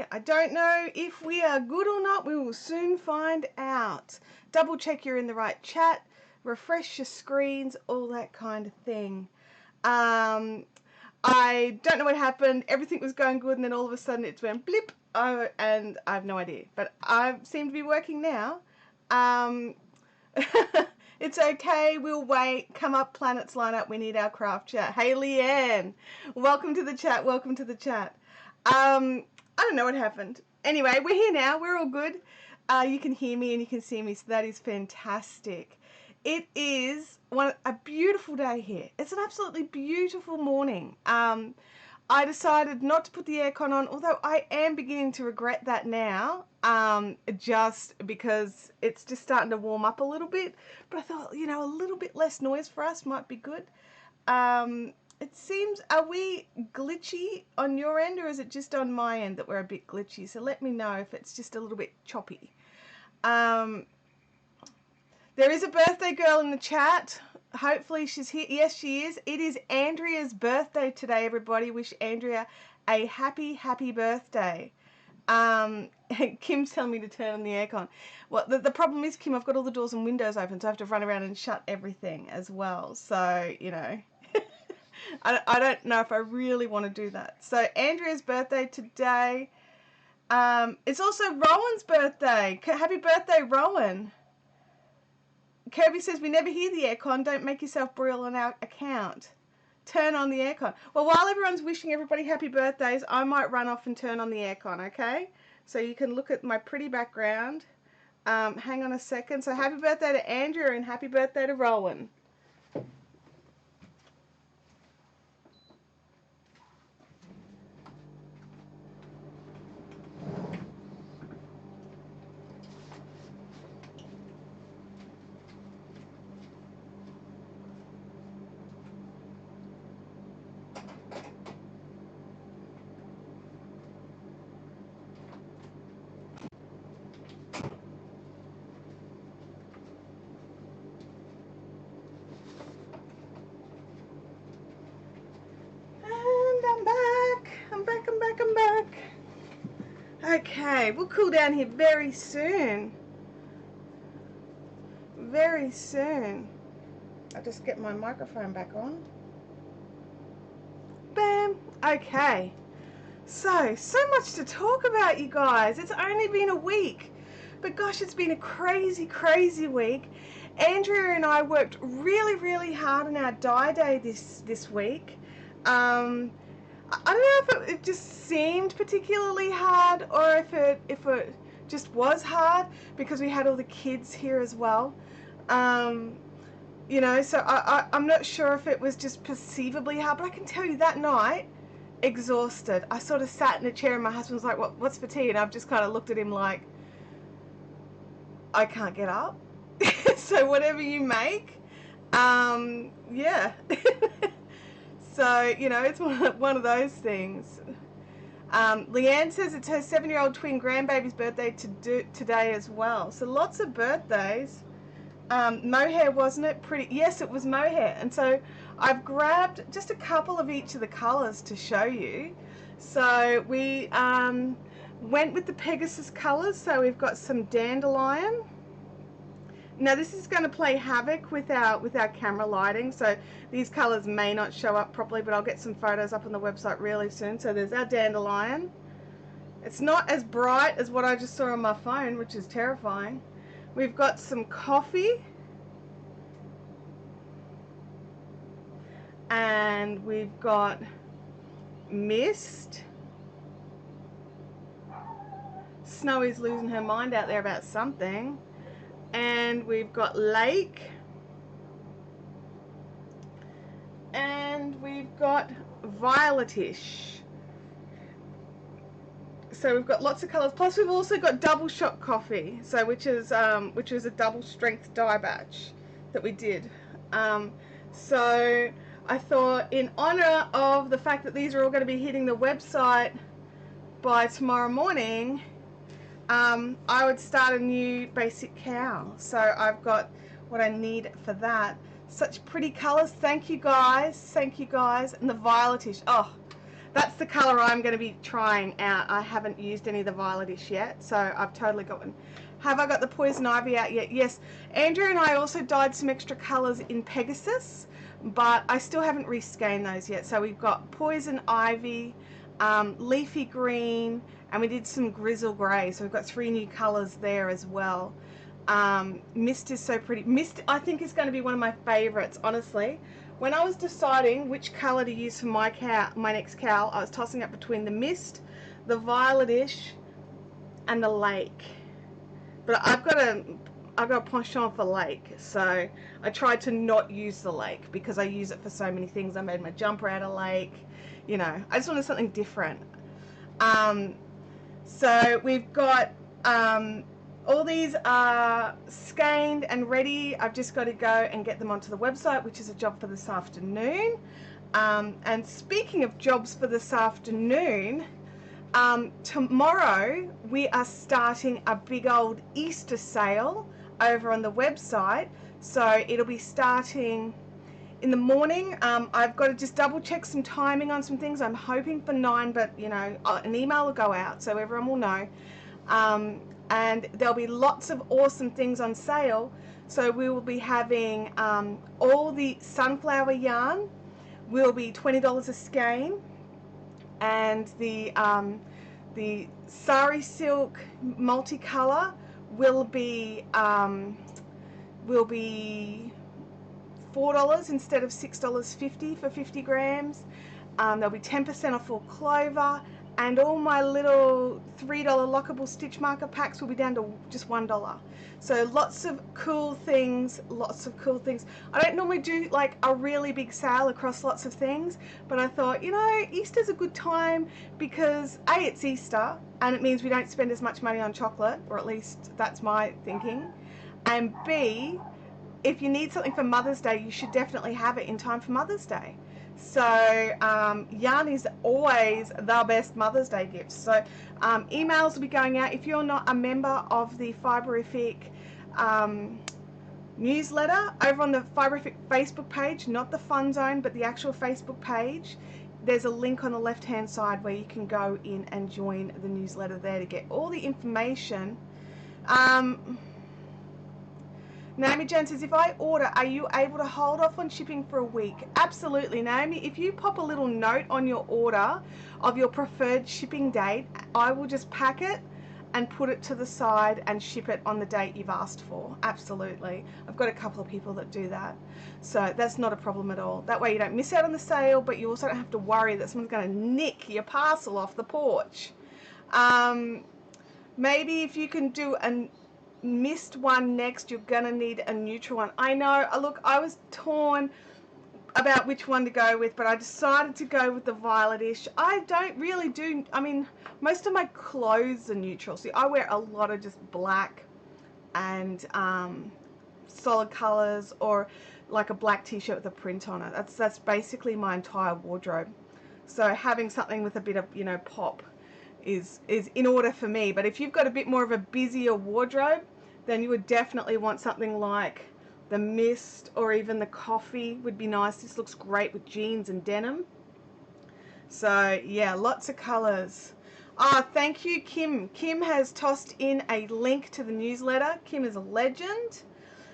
me. I don't know if we are good or not. We will soon find out. Double check you're in the right chat. Refresh your screens, all that kind of thing. I don't know what happened. Everything was going good, and then all of a sudden it went blip, and I have no idea. But I seem to be working now. It's okay, we'll wait. Come up, planets line up. We need our craft chat. Hey, Leanne, welcome to the chat. Welcome to the chat. I don't know what happened. Anyway, we're here now. We're all good. You can hear me and you can see me, so that is fantastic. It is a beautiful day here. It's an absolutely beautiful morning. I decided not to put the aircon on, although I am beginning to regret that now, just because it's just starting to warm up a little bit. But I thought, you know, a little bit less noise for us might be good. It seems, are we glitchy on your end, or is it just on my end that we're a bit glitchy? So let me know if it's just a little bit choppy. There is a birthday girl in the chat. Hopefully she's here. Yes, she is. It is Andrea's birthday today, everybody. Wish Andrea a happy, happy birthday. Kim's telling me to turn on the aircon. Well, the problem is, Kim, I've got all the doors and windows open, so I have to run around and shut everything as well. So, you know, I don't know if I really want to do that. So Andrea's birthday today. It's also Rowan's birthday. Happy birthday, Rowan. Kirby says, we never hear the aircon. Don't make yourself broil on our account. Turn on the aircon. Well, while everyone's wishing everybody happy birthdays, I might run off and turn on the aircon, okay? So you can look at my pretty background. Hang on a second. So happy birthday to Andrea and happy birthday to Rowan. I'm back. Okay, we'll cool down here very soon. Very soon. I'll just get my microphone back on. Bam. Okay. So much to talk about, you guys. It's only been a week. But gosh, it's been a crazy, crazy week. Andrea and I worked really, really hard on our dye day this week. I don't know if it just seemed particularly hard, or if it just was hard because we had all the kids here as well. You know, so I'm not sure if it was just perceivably hard, but I can tell you that night, exhausted. I sort of sat in a chair and my husband was like, what's for tea? And I've just kind of looked at him like, I can't get up. So whatever you make, yeah. So, you know, it's one of those things. Leanne says it's her 7-year-old twin grandbaby's birthday today as well. So lots of birthdays. Mohair, wasn't it? Yes, it was mohair. And so I've grabbed just a couple of each of the colours to show you. So we went with the Pegasus colours. So we've got some dandelion. Now this is going to play havoc with our camera lighting, so these colours may not show up properly, but I'll get some photos up on the website really soon. So there's our dandelion. It's not as bright as what I just saw on my phone, which is terrifying. We've got some coffee, and we've got mist. Snowy's losing her mind out there about something. And we've got lake, and we've got violetish. So we've got lots of colours. Plus we've also got double shot coffee, so which is a double strength dye batch that we did. So I thought, in honour of the fact that these are all going to be hitting the website by tomorrow morning, I would start a new basic cowl. So I've got what I need for that. Such pretty colours. Thank you guys. Thank you guys. And the violetish. Oh, That's the colour I'm going to be trying out. I haven't used any of the Violetish yet, so I've totally got one. Have I got the Poison Ivy out yet? Yes. Andrew and I also dyed some extra colours in Pegasus, but I still haven't reskeined those yet. So we've got Poison Ivy, Leafy Green, and we did some Grizzle Grey. So we've got 3 new colours there as well. Mist is so pretty. Mist, I think, is going to be one of my favourites, honestly. When I was deciding which colour to use for my next cowl, I was tossing up between the Mist, the Violetish, and the Lake. But I've got a penchant for Lake, so I tried to not use the Lake because I use it for so many things. I made my jumper out of Lake, you know. I just wanted something different. So we've got all these are skeined and ready. I've just got to go and get them onto the website, which is a job for this afternoon. And speaking of jobs for this afternoon, tomorrow we are starting a big old Easter sale over on the website. So it'll be starting in the morning. I've got to just double check some timing on some things. I'm hoping for 9, but you know, an email will go out so everyone will know. And there'll be lots of awesome things on sale. So we will be having all the sunflower yarn will be $20 a skein, and the sari silk multicolor will be $4 instead of $6.50 for 50 grams. There'll be 10% off all clover, and all my little $3 lockable stitch marker packs will be down to just $1. So lots of cool things, lots of cool things. I don't normally do like a really big sale across lots of things, but I thought, you know, Easter's a good time because A, it's Easter, and it means we don't spend as much money on chocolate, or at least that's my thinking. And B, if you need something for Mother's Day, you should definitely have it in time for Mother's Day. So yarn is always the best Mother's Day gift. So emails will be going out. If you're not a member of the Fiberific newsletter, over on the Fiberific Facebook page, not the Fun Zone, but the actual Facebook page, there's a link on the left hand side where you can go in and join the newsletter there to get all the information. Naomi Jen says, if I order, are you able to hold off on shipping for a week? Absolutely, Naomi. If you pop a little note on your order of your preferred shipping date, I will just pack it and put it to the side and ship it on the date you've asked for. Absolutely. I've got a couple of people that do that. So that's not a problem at all. That way you don't miss out on the sale, but you also don't have to worry that someone's going to nick your parcel off the porch. Maybe if you can do a missed one next, you're gonna need a neutral one. I know. Look, I was torn about which one to go with, but I decided to go with the Violetish. I don't really do, I mean, most of my clothes are neutral. See, I wear a lot of just black and solid colors, or like a black t-shirt with a print on it. That's basically my entire wardrobe. So having something with a bit of, you know, pop is in order for me. But if you've got a bit more of a busier wardrobe, then you would definitely want something like the Mist, or even the Coffee would be nice. This looks great with jeans and denim. So yeah, lots of colors. Thank you, Kim. Kim has tossed in a link to the newsletter. Kim is a legend.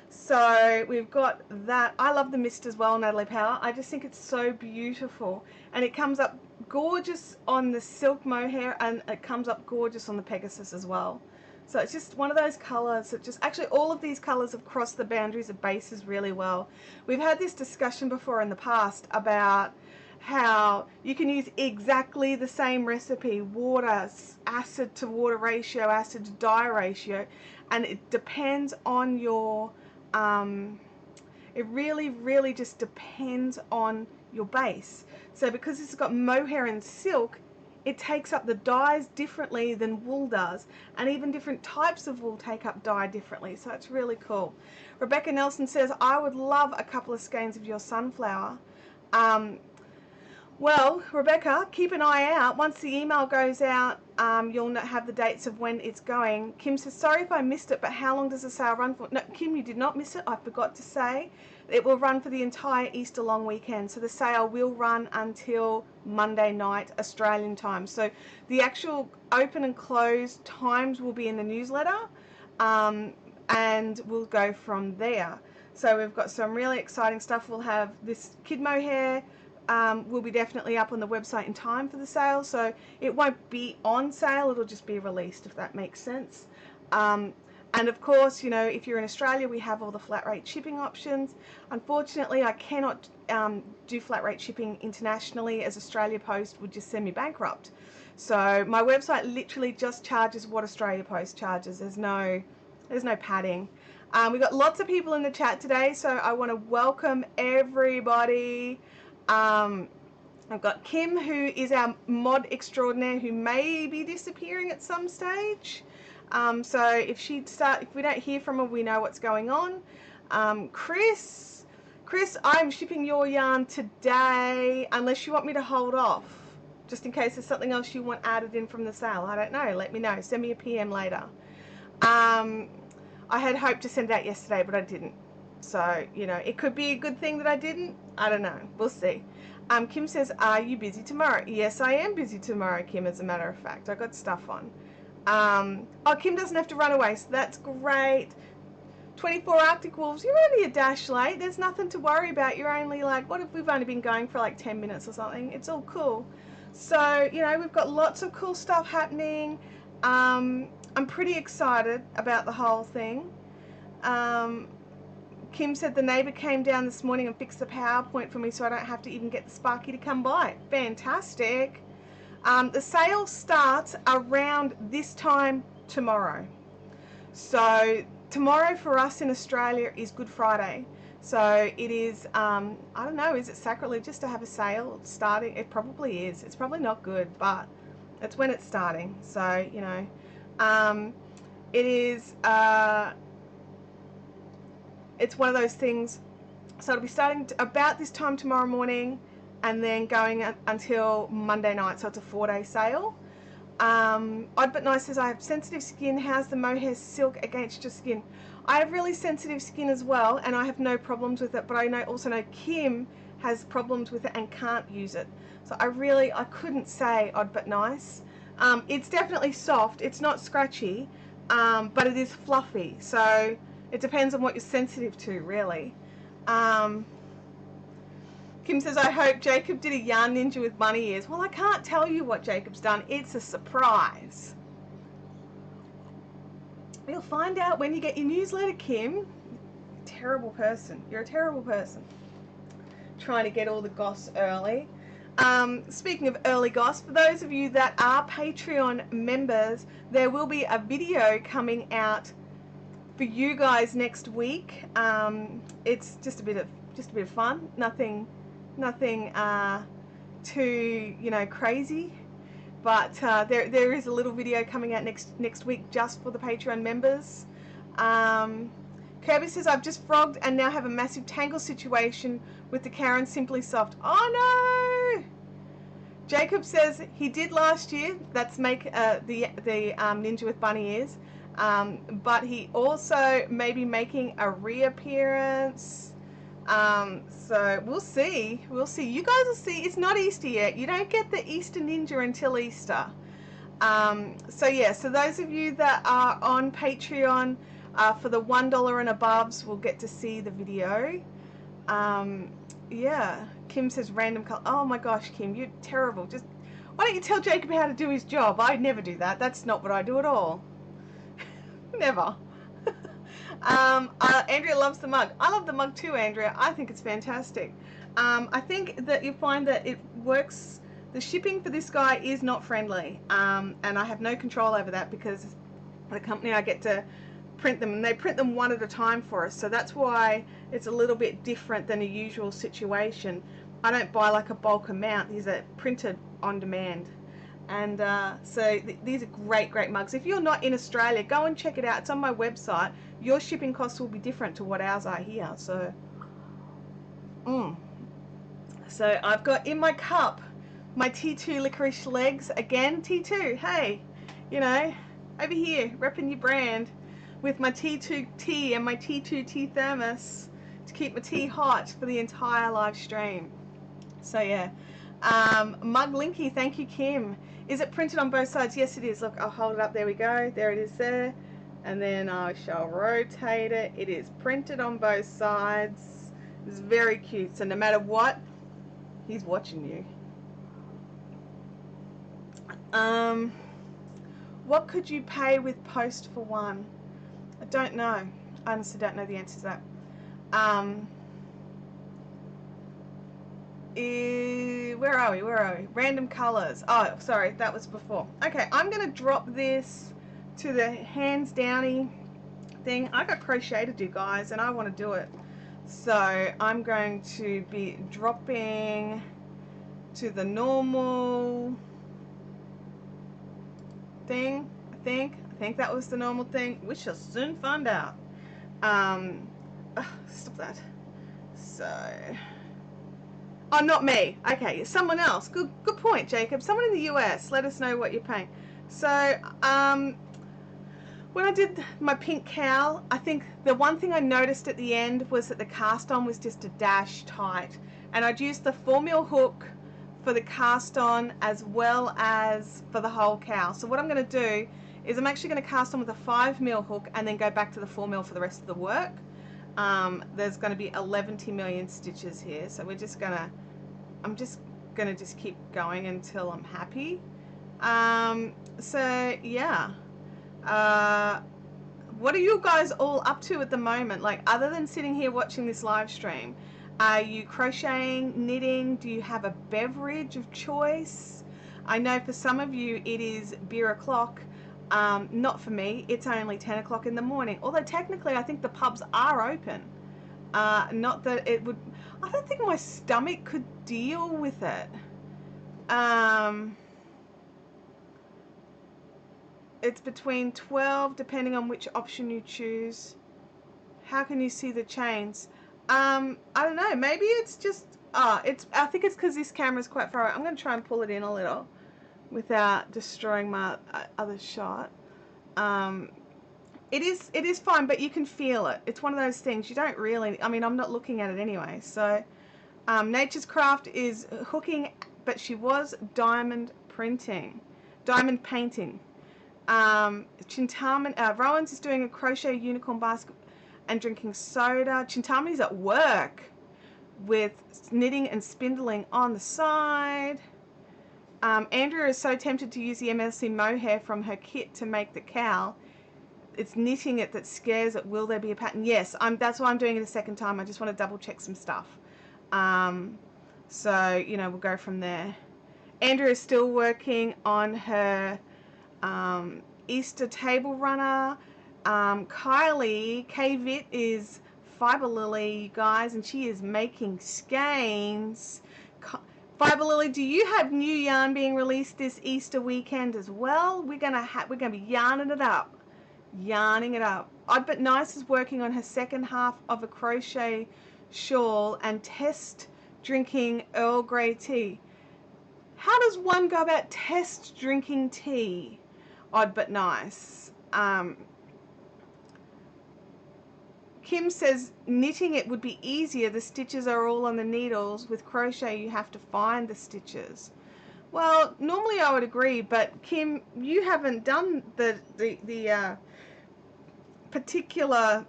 So we've got that. I love the Mist as well, Natalie Power. I just think it's so beautiful, and it comes up gorgeous on the silk mohair, and it comes up gorgeous on the Pegasus as well. So it's just one of those colors that just, actually all of these colors have crossed the boundaries of bases really well. We've had this discussion before in the past about how you can use exactly the same recipe, water, acid to water ratio, acid to dye ratio, and it depends on your, it really just depends on your base. So because it's got mohair and silk, it takes up the dyes differently than wool does, and even different types of wool take up dye differently, so it's really cool. Rebecca Nelson says, I would love a couple of skeins of your sunflower. Well, Rebecca, keep an eye out. Once the email goes out, you'll not have the dates of when it's going. Kim says, sorry if I missed it, but how long does the sale run for? No, Kim, you did not miss it. I forgot to say It will run for the entire Easter long weekend. So the sale will run until Monday night Australian time. So the actual open and close times will be in the newsletter, and we'll go from there. So we've got some really exciting stuff. We'll have this kid mohair will be definitely up on the website in time for the sale. So it won't be on sale, it'll just be released, if that makes sense. And of course, you know, if you're in Australia, we have all the flat rate shipping options. Unfortunately, I cannot do flat rate shipping internationally, as Australia Post would just send me bankrupt. So my website literally just charges what Australia Post charges. There's no padding. We've got lots of people in the chat today, so I want to welcome everybody. I've got Kim, who is our mod extraordinaire, who may be disappearing at some stage. So if we don't hear from her, we know what's going on. Chris, I'm shipping your yarn today, unless you want me to hold off, just in case there's something else you want added in from the sale. I don't know. Let me know. Send me a PM later. I had hoped to send it out yesterday, but I didn't. So, you know, it could be a good thing that I didn't. I don't know. We'll see. Kim says, are you busy tomorrow? Yes, I am busy tomorrow, Kim, as a matter of fact. I got stuff on. Oh, Kim doesn't have to run away, so that's great. 24 Arctic Wolves, you're only a dash late. There's nothing to worry about. You're only like, what if we've only been going for like 10 minutes or something? It's all cool. So, you know, we've got lots of cool stuff happening. I'm pretty excited about the whole thing. Kim said the neighbour came down this morning and fixed the PowerPoint for me, so I don't have to even get the Sparky to come by. Fantastic. The sale starts around this time tomorrow. So tomorrow for us in Australia is Good Friday. So it is, I don't know, is it sacrilegious to have a sale starting? It probably is. It's probably not good, but it's when it's starting. So, you know, it is, it's one of those things. So it'll be starting about this time tomorrow morning, and then going until Monday night. So it's a 4-day sale. Odd But Nice says, I have sensitive skin. How's the mohair silk against your skin? I have really sensitive skin as well, and I have no problems with it, but I also know Kim has problems with it and can't use it. So I couldn't say Odd But Nice. It's definitely soft. It's not scratchy, but it is fluffy. So it depends on what you're sensitive to, really. Kim says, I hope Jacob did a yarn ninja with bunny ears. Well, I can't tell you what Jacob's done. It's a surprise. You'll find out when you get your newsletter, Kim. Terrible person. You're a terrible person. Trying to get all the goss early. Speaking of early goss, for those of you that are Patreon members, there will be a video coming out for you guys next week. It's just a bit of fun. Nothing too, you know, crazy, but there is a little video coming out next week just for the Patreon members. Kirby says, I've just frogged and now have a massive tangle situation with the Karen Simply Soft. Oh no! Jacob says he did last year. That's make the ninja with bunny ears, but he also may be making a reappearance. So we'll see. You guys will see. It's not Easter yet. You don't get the Easter ninja until Easter. So yeah, so those of you that are on Patreon, for the $1 and above will get to see the video. Yeah, Kim says random color. Oh my gosh, Kim, you're terrible. Just, why don't you tell Jacob how to do his job? I'd never do that. That's not what I do at all. Never. Andrea loves the mug. I love the mug too, Andrea. I think it's fantastic. I think that you find that it works. The shipping for this guy is not friendly, and I have no control over that because the company, I get to print them, and they print them one at a time for us. So that's why it's a little bit different than a usual situation. I don't buy like a bulk amount. These are printed on demand. And so these are great mugs. If you're not in Australia, go and check it out. It's on my website. Your shipping costs will be different to what ours are here. So, so I've got in my cup my T2 licorice legs. Again, T2, hey, you know, over here, repping your brand with my T2 tea and my T2 tea thermos. to keep my tea hot for the entire live stream. So yeah. Mug Linky, thank you, Kim. Is it printed on both sides? Yes, it is. Look, I'll hold it up. There we go. There it is there. And then I shall rotate it. It is printed on both sides. It's very cute. So no matter what, he's watching you. What could you pay with post for one? I don't know. I honestly don't know the answer to that. Where are we? Random colors. Oh, sorry, that was before. Okay, I'm going to drop this to the hands downy thing. I got crochet to do, guys, and I want to do it. So I'm going to be dropping to the normal thing. I think that was the normal thing. We shall soon find out. Stop that. So, oh, not me. Okay, someone else. Good point, Jacob. Someone in the US. Let us know what you're paying. So, when I did my pink cowl, I think the one thing I noticed at the end was that the cast on was just a dash tight, and I'd used the 4mm hook for the cast on as well as for the whole cowl. So what I'm going to do is I'm actually going to cast on with a 5mm hook and then go back to the 4mm for the rest of the work. There's going to be 11 million stitches here, so I'm just going to keep going until I'm happy. So yeah, what are you guys all up to at the moment? Like, other than sitting here watching this live stream, are you crocheting, knitting? Do you have a beverage of choice? I know for some of you it is beer o'clock. Not for me. It's only 10 o'clock in the morning. Although technically I think the pubs are open. Not that it would... I don't think my stomach could deal with it. It's between 12, depending on which option you choose. How can you see the chains? I don't know. Maybe it's just... I think it's because this camera is quite far away. I'm going to try and pull it in a little without destroying my other shot. It is fine, but you can feel it. It's one of those things you don't really... I mean, I'm not looking at it anyway. So, Nature's Craft is hooking, but she was diamond painting. Chintamani, Rowan's is doing a crochet unicorn basket and drinking soda. Chintamani's at work with knitting and spindling on the side. Andrea is so tempted to use the MLC mohair from her kit to make the cowl. It's knitting it that scares it. Will there be a pattern? Yes, that's why I'm doing it a second time. I just want to double check some stuff. So, you know, we'll go from there. Andrea is still working on her Easter table runner. Kylie K-Vit is Fiber Lily, you guys, and she is making skeins. Fiber Lily, do you have new yarn being released this Easter weekend as well? We're gonna be yarning it up. Odd But Nice is working on her second half of a crochet shawl and test drinking Earl Grey tea. How does one go about test drinking tea? Odd But Nice. Kim says knitting it would be easier. The stitches are all on the needles. With crochet, you have to find the stitches. Well, normally I would agree, but Kim, you haven't done the particular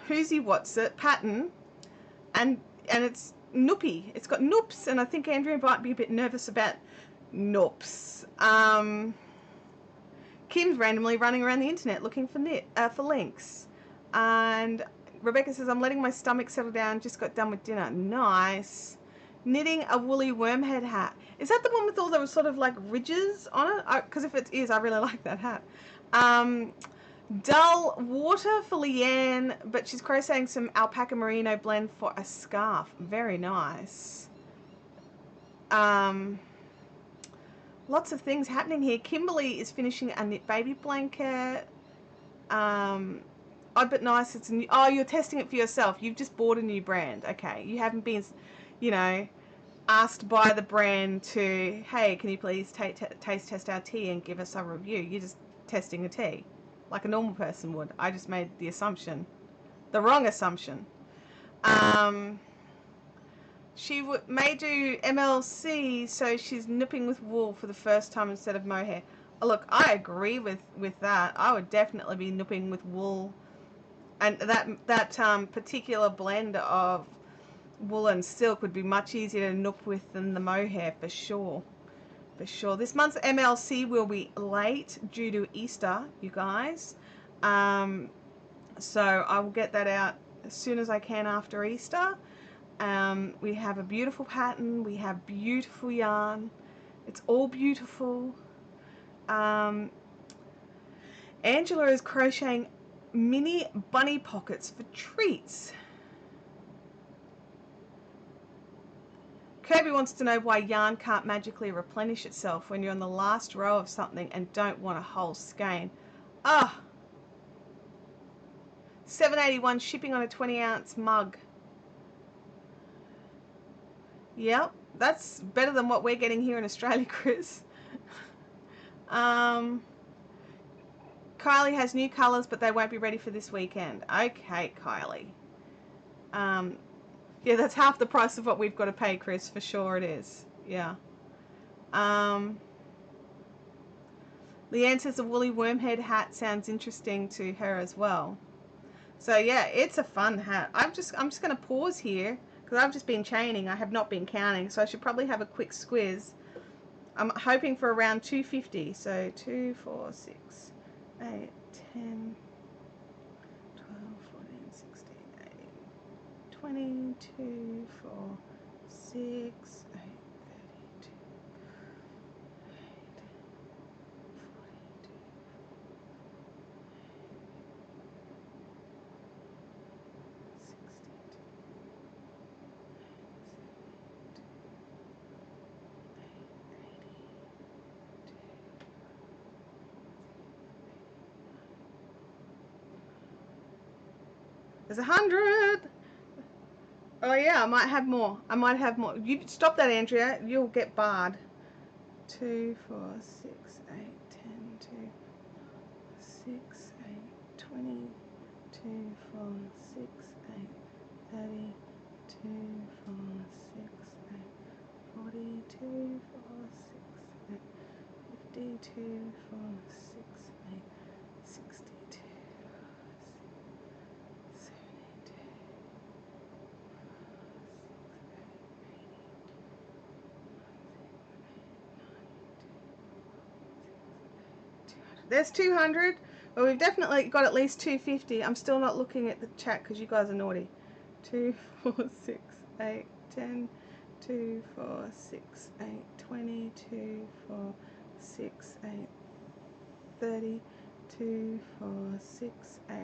whoosy what's it pattern, and it's noopy. It's got noops, and I think Andrea might be a bit nervous about noops. Kim's randomly running around the internet looking for links, and Rebecca says, I'm letting my stomach settle down, just got done with dinner. Nice. Knitting a woolly wormhead hat. Is that the one with all the sort of like ridges on it? Because if it is, I really like that hat. Dull water for Leanne, but she's crocheting some alpaca merino blend for a scarf. Very nice. Lots of things happening here. Kimberly is finishing a knit baby blanket. Odd But Nice, it's new. Oh, you're testing it for yourself. You've just bought a new brand. Okay. You haven't been, you know, asked by the brand to, hey, can you please taste test our tea and give us a review? You're just testing a tea like a normal person would. I just made the assumption, the wrong assumption. She may do MLC, so she's nipping with wool for the first time instead of mohair. Oh, look, I agree with that. I would definitely be nipping with wool, and that particular blend of wool and silk would be much easier to nip with than the mohair, for sure. For sure. This month's MLC will be late due to Easter, you guys. So I will get that out as soon as I can after Easter. We have a beautiful pattern. We have beautiful yarn. It's all beautiful. Angela is crocheting mini bunny pockets for treats. Kirby wants to know why yarn can't magically replenish itself when you're on the last row of something and don't want a whole skein. Ah, $7.81 shipping on a 20-ounce mug. Yep, that's better than what we're getting here in Australia, Chris. Kylie has new colours, but they won't be ready for this weekend. Okay, Kylie. Yeah, that's half the price of what we've got to pay, Chris. For sure it is. Yeah. Leanne says the woolly wormhead hat sounds interesting to her as well. So yeah, it's a fun hat. I'm just going to pause here because I've just been chaining. I have not been counting, so I should probably have a quick squiz. I'm hoping for around 250. So 2, 4, 6, 8, 10, 12, 14, 16, 18, 20, 2, 4, 6, 8, 32, 42. There's 100. Oh yeah, I might have more. I might have more. You stop that, Andrea. You'll get barred. 2, 4, 6, 8, 10, 2, 6, 8, 20, 2, 4, 6, 8, 30, 2, 4, 6, 8, 40, 2, 4, 6, 8, 52, 4, 6, 8, 62, 72. There's 200. Well, we've definitely got at least 250. I'm still not looking at the chat because you guys are naughty. 2, 4, 6, 8, 10, 2, 4, 6, 8, 20, 2, 4, 6, 8, 30, 2, 4, 6, 8,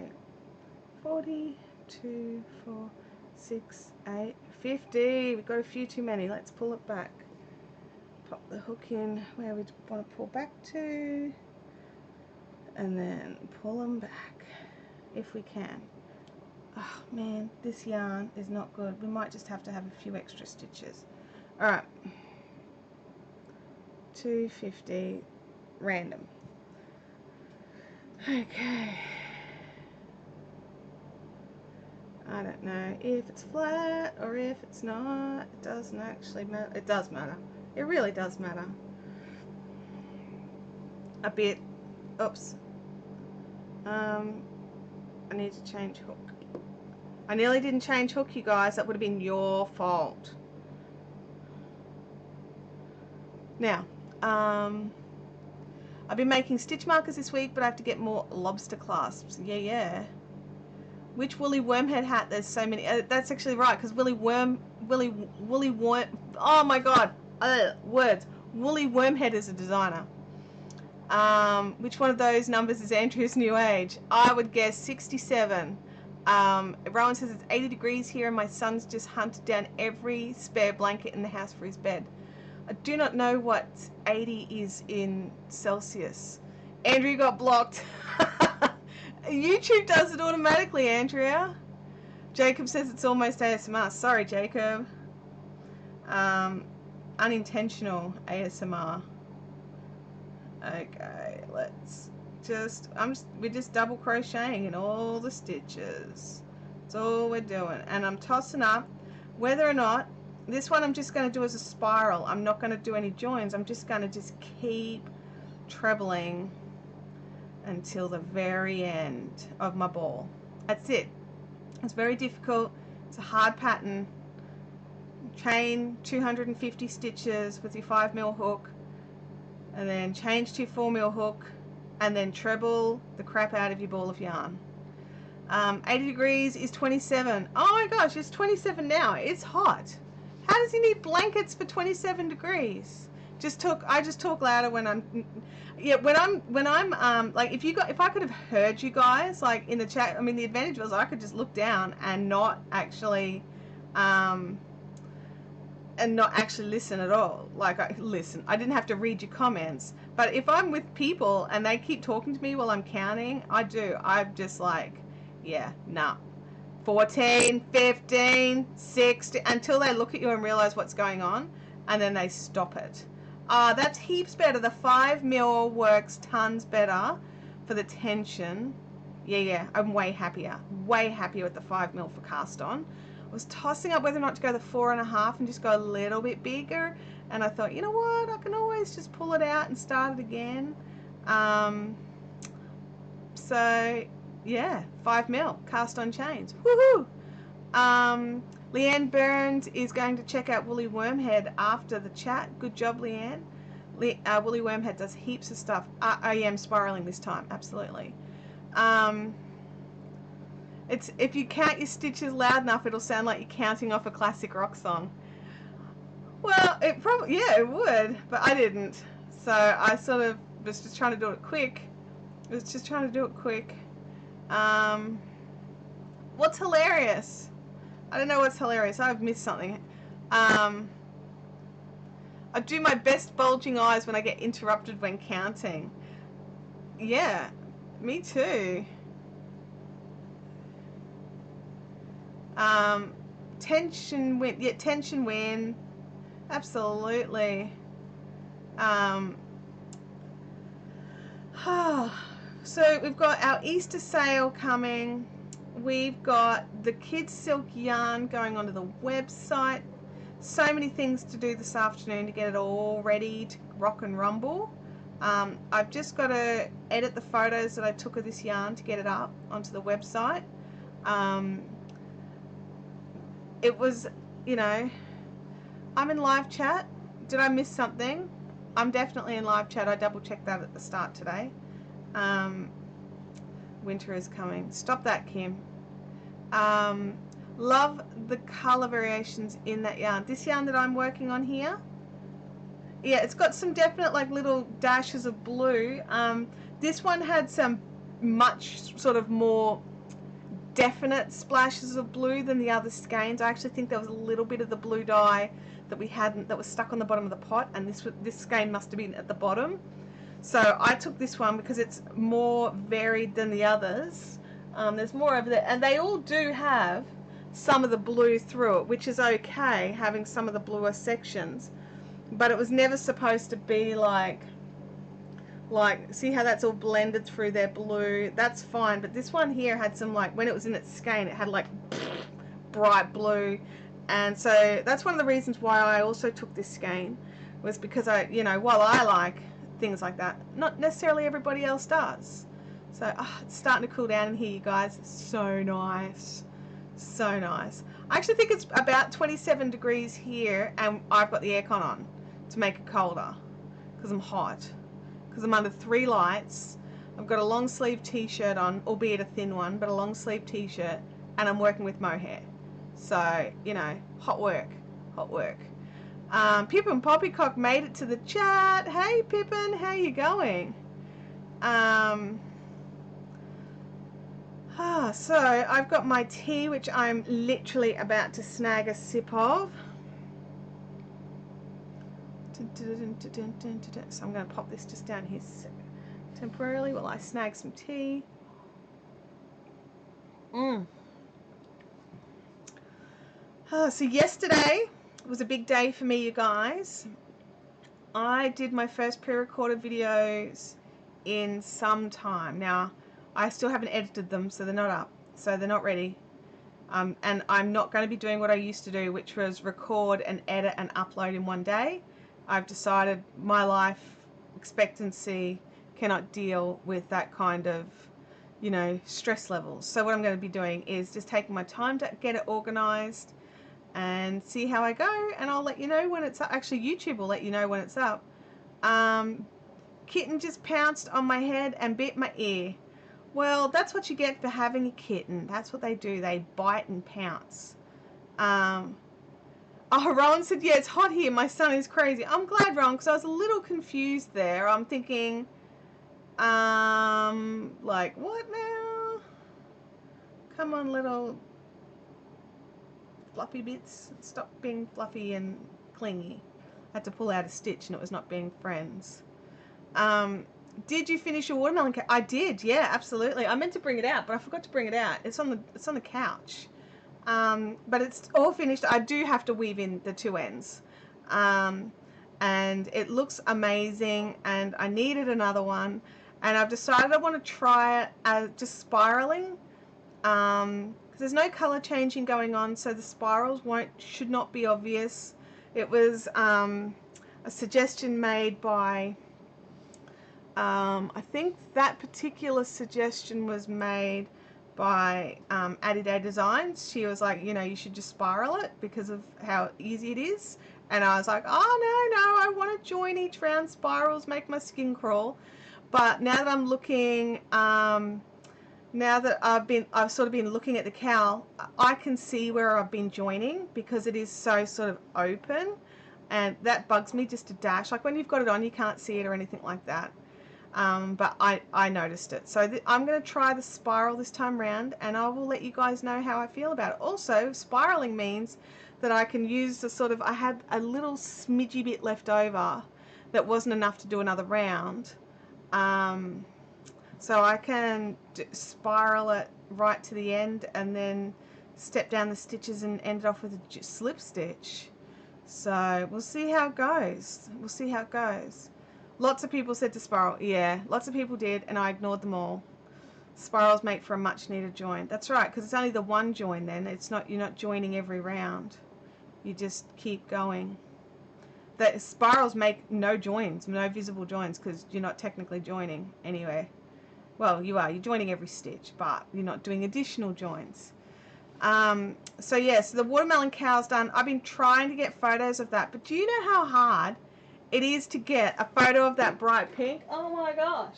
40, 2, 4, 6, 8, 50. We've got a few too many. Let's pull it back. Pop the hook in where we want to pull back to. And then pull them back if we can. Oh man, this yarn is not good. We might just have to have a few extra stitches. Alright, 250 random. Okay, I don't know if it's flat or if it's not. It doesn't actually matter. It does matter. It really does matter. A bit. Oops. I need to change hook. I nearly didn't change hook, you guys. That would have been your fault. Now, I've been making stitch markers this week, but I have to get more lobster clasps. Yeah. Which woolly wormhead hat? There's so many. That's actually right, because woolly worm. Oh my god. Words. Woolly wormhead is a designer. Which one of those numbers is Andrea's new age? I would guess 67. Rowan says it's 80 degrees here and my son's just hunted down every spare blanket in the house for his bed. I do not know what 80 is in Celsius. Andrea got blocked. YouTube does it automatically, Andrea. Jacob says it's almost ASMR. Sorry, Jacob. Unintentional ASMR. Okay, let's just, we're just double crocheting in all the stitches. That's all we're doing. And I'm tossing up, whether or not, this one I'm just going to do as a spiral. I'm not going to do any joins. I'm just going to just keep trebling until the very end of my ball. That's it. It's very difficult. It's a hard pattern. Chain 250 stitches with your 5mm hook, and then change to your 4mm hook, and then treble the crap out of your ball of yarn. 80 degrees is 27. Oh my gosh, it's 27 now. It's hot. How does he need blankets for 27 degrees? I just talk louder when I'm, yeah, when I'm like, if I could have heard you guys like in the chat. I mean, the advantage was I could just look down and not actually listen at all. Like, I didn't have to read your comments. But if I'm with people and they keep talking to me while I'm counting, I'm just like, yeah, nah. 14, 15, 16, until they look at you and realize what's going on, and then they stop it. That's heaps better. The 5mm works tons better for the tension. Yeah, I'm way happier with the 5mm for cast on. I was tossing up whether or not to go the 4.5 and just go a little bit bigger, and I thought, you know what, I can always just pull it out and start it again. So yeah, 5mm cast on chains. Woohoo! Leanne Burns is going to check out Woolly Wormhead after the chat. Good job, Leanne. Woolly Wormhead does heaps of stuff. I am spiraling this time, absolutely. If you count your stitches loud enough, it'll sound like you're counting off a classic rock song. Well, it probably, yeah, it would, but I didn't. So I sort of was just trying to do it quick. What's hilarious? I don't know what's hilarious. I've missed something. I do my best bulging eyes when I get interrupted when counting. Yeah, me too. Tension win. Yeah, tension win. Absolutely. So we've got our Easter sale coming. We've got the kids silk yarn going onto the website. So many things to do this afternoon to get it all ready to rock and rumble. I've just got to edit the photos that I took of this yarn to get it up onto the website. It was, you know, I'm in live chat. Did I miss something? I'm definitely in live chat. I double checked that at the start today. Winter is coming. Stop that, Kim. Love the color variations in that yarn. This yarn that I'm working on here, yeah, it's got some definite like little dashes of blue. This one had some much sort of more definite splashes of blue than the other skeins. I actually think there was a little bit of the blue dye that we hadn't, that was stuck on the bottom of the pot, and this skein must have been at the bottom. So I took this one because it's more varied than the others. There's more over there, and they all do have some of the blue through it, which is okay, having some of the bluer sections, but it was never supposed to be like see how that's all blended through their blue. That's fine, but this one here had some, like, when it was in its skein, it had like bright blue, and so that's one of the reasons why I also took this skein, was because while I like things like that, not necessarily everybody else does. So it's starting to cool down in here, you guys. It's so nice, so nice. I actually think it's about 27 degrees here, and I've got the aircon on to make it colder because I'm hot, because I'm under 3 lights. I've got a long sleeve t-shirt on, albeit a thin one, but a long sleeve t-shirt, and I'm working with mohair. So, hot work, hot work. Pippin Poppycock made it to the chat. Hey Pippin, how you going? So I've got my tea, which I'm literally about to snag a sip of. So I'm going to pop this just down here temporarily while I snag some tea. So yesterday was a big day for me, you guys. I did my first pre-recorded videos in some time. Now, I still haven't edited them, so they're not up, so they're not ready. And I'm not going to be doing what I used to do, which was record and edit and upload in one day. I've decided my life expectancy cannot deal with that kind of, you know, stress levels. So what I'm going to be doing is just taking my time to get it organized and see how I go, and I'll let you know when it's up. Actually, YouTube will let you know when it's up. Kitten just pounced on my head and bit my ear. Well, that's what you get for having a kitten. That's what they do. They bite and pounce. Oh, Rowan said, yeah, it's hot here. My son is crazy. I'm glad, Rowan, because I was a little confused there. I'm thinking, like, what now? Come on, little fluffy bits. Stop being fluffy and clingy. I had to pull out a stitch and it was not being friends. Did you finish your watermelon cake? I did, yeah, absolutely. I meant to bring it out, but I forgot to bring it out. It's on the couch. But it's all finished. I do have to weave in the two ends. And it looks amazing, and I needed another one. And I've decided I want to try it as just spiraling. Because there's no color changing going on, so the spirals should not be obvious. It was a suggestion made by, I think that particular suggestion was made by Adobe Designs. She was like, you know, you should just spiral it because of how easy it is. And I was like, oh no, I want to join each round spirals, make my skin crawl. But now that I'm looking, now that I've sort of been looking at the cowl, I can see where I've been joining because it is so sort of open, and that bugs me just a dash. Like when you've got it on, you can't see it or anything like that. But I noticed it. So I'm going to try the spiral this time round, and I will let you guys know how I feel about it. Also, spiraling means that I can use the sort of, I had a little smidgy bit left over that wasn't enough to do another round. So I can spiral it right to the end and then step down the stitches and end it off with a slip stitch. So we'll see how it goes. We'll see how it goes. Lots of people said to spiral. Yeah, lots of people did, and I ignored them all. Spirals make for a much needed join. That's right, because it's only the one join then. It's not, you're not joining every round. You just keep going. The spirals make no joins, no visible joins, because you're not technically joining anyway. Well, you are. You're joining every stitch, but you're not doing additional joins. So yeah, so the watermelon cow's done. I've been trying to get photos of that, but do you know how hard it is to get a photo of that bright pink? Oh my gosh.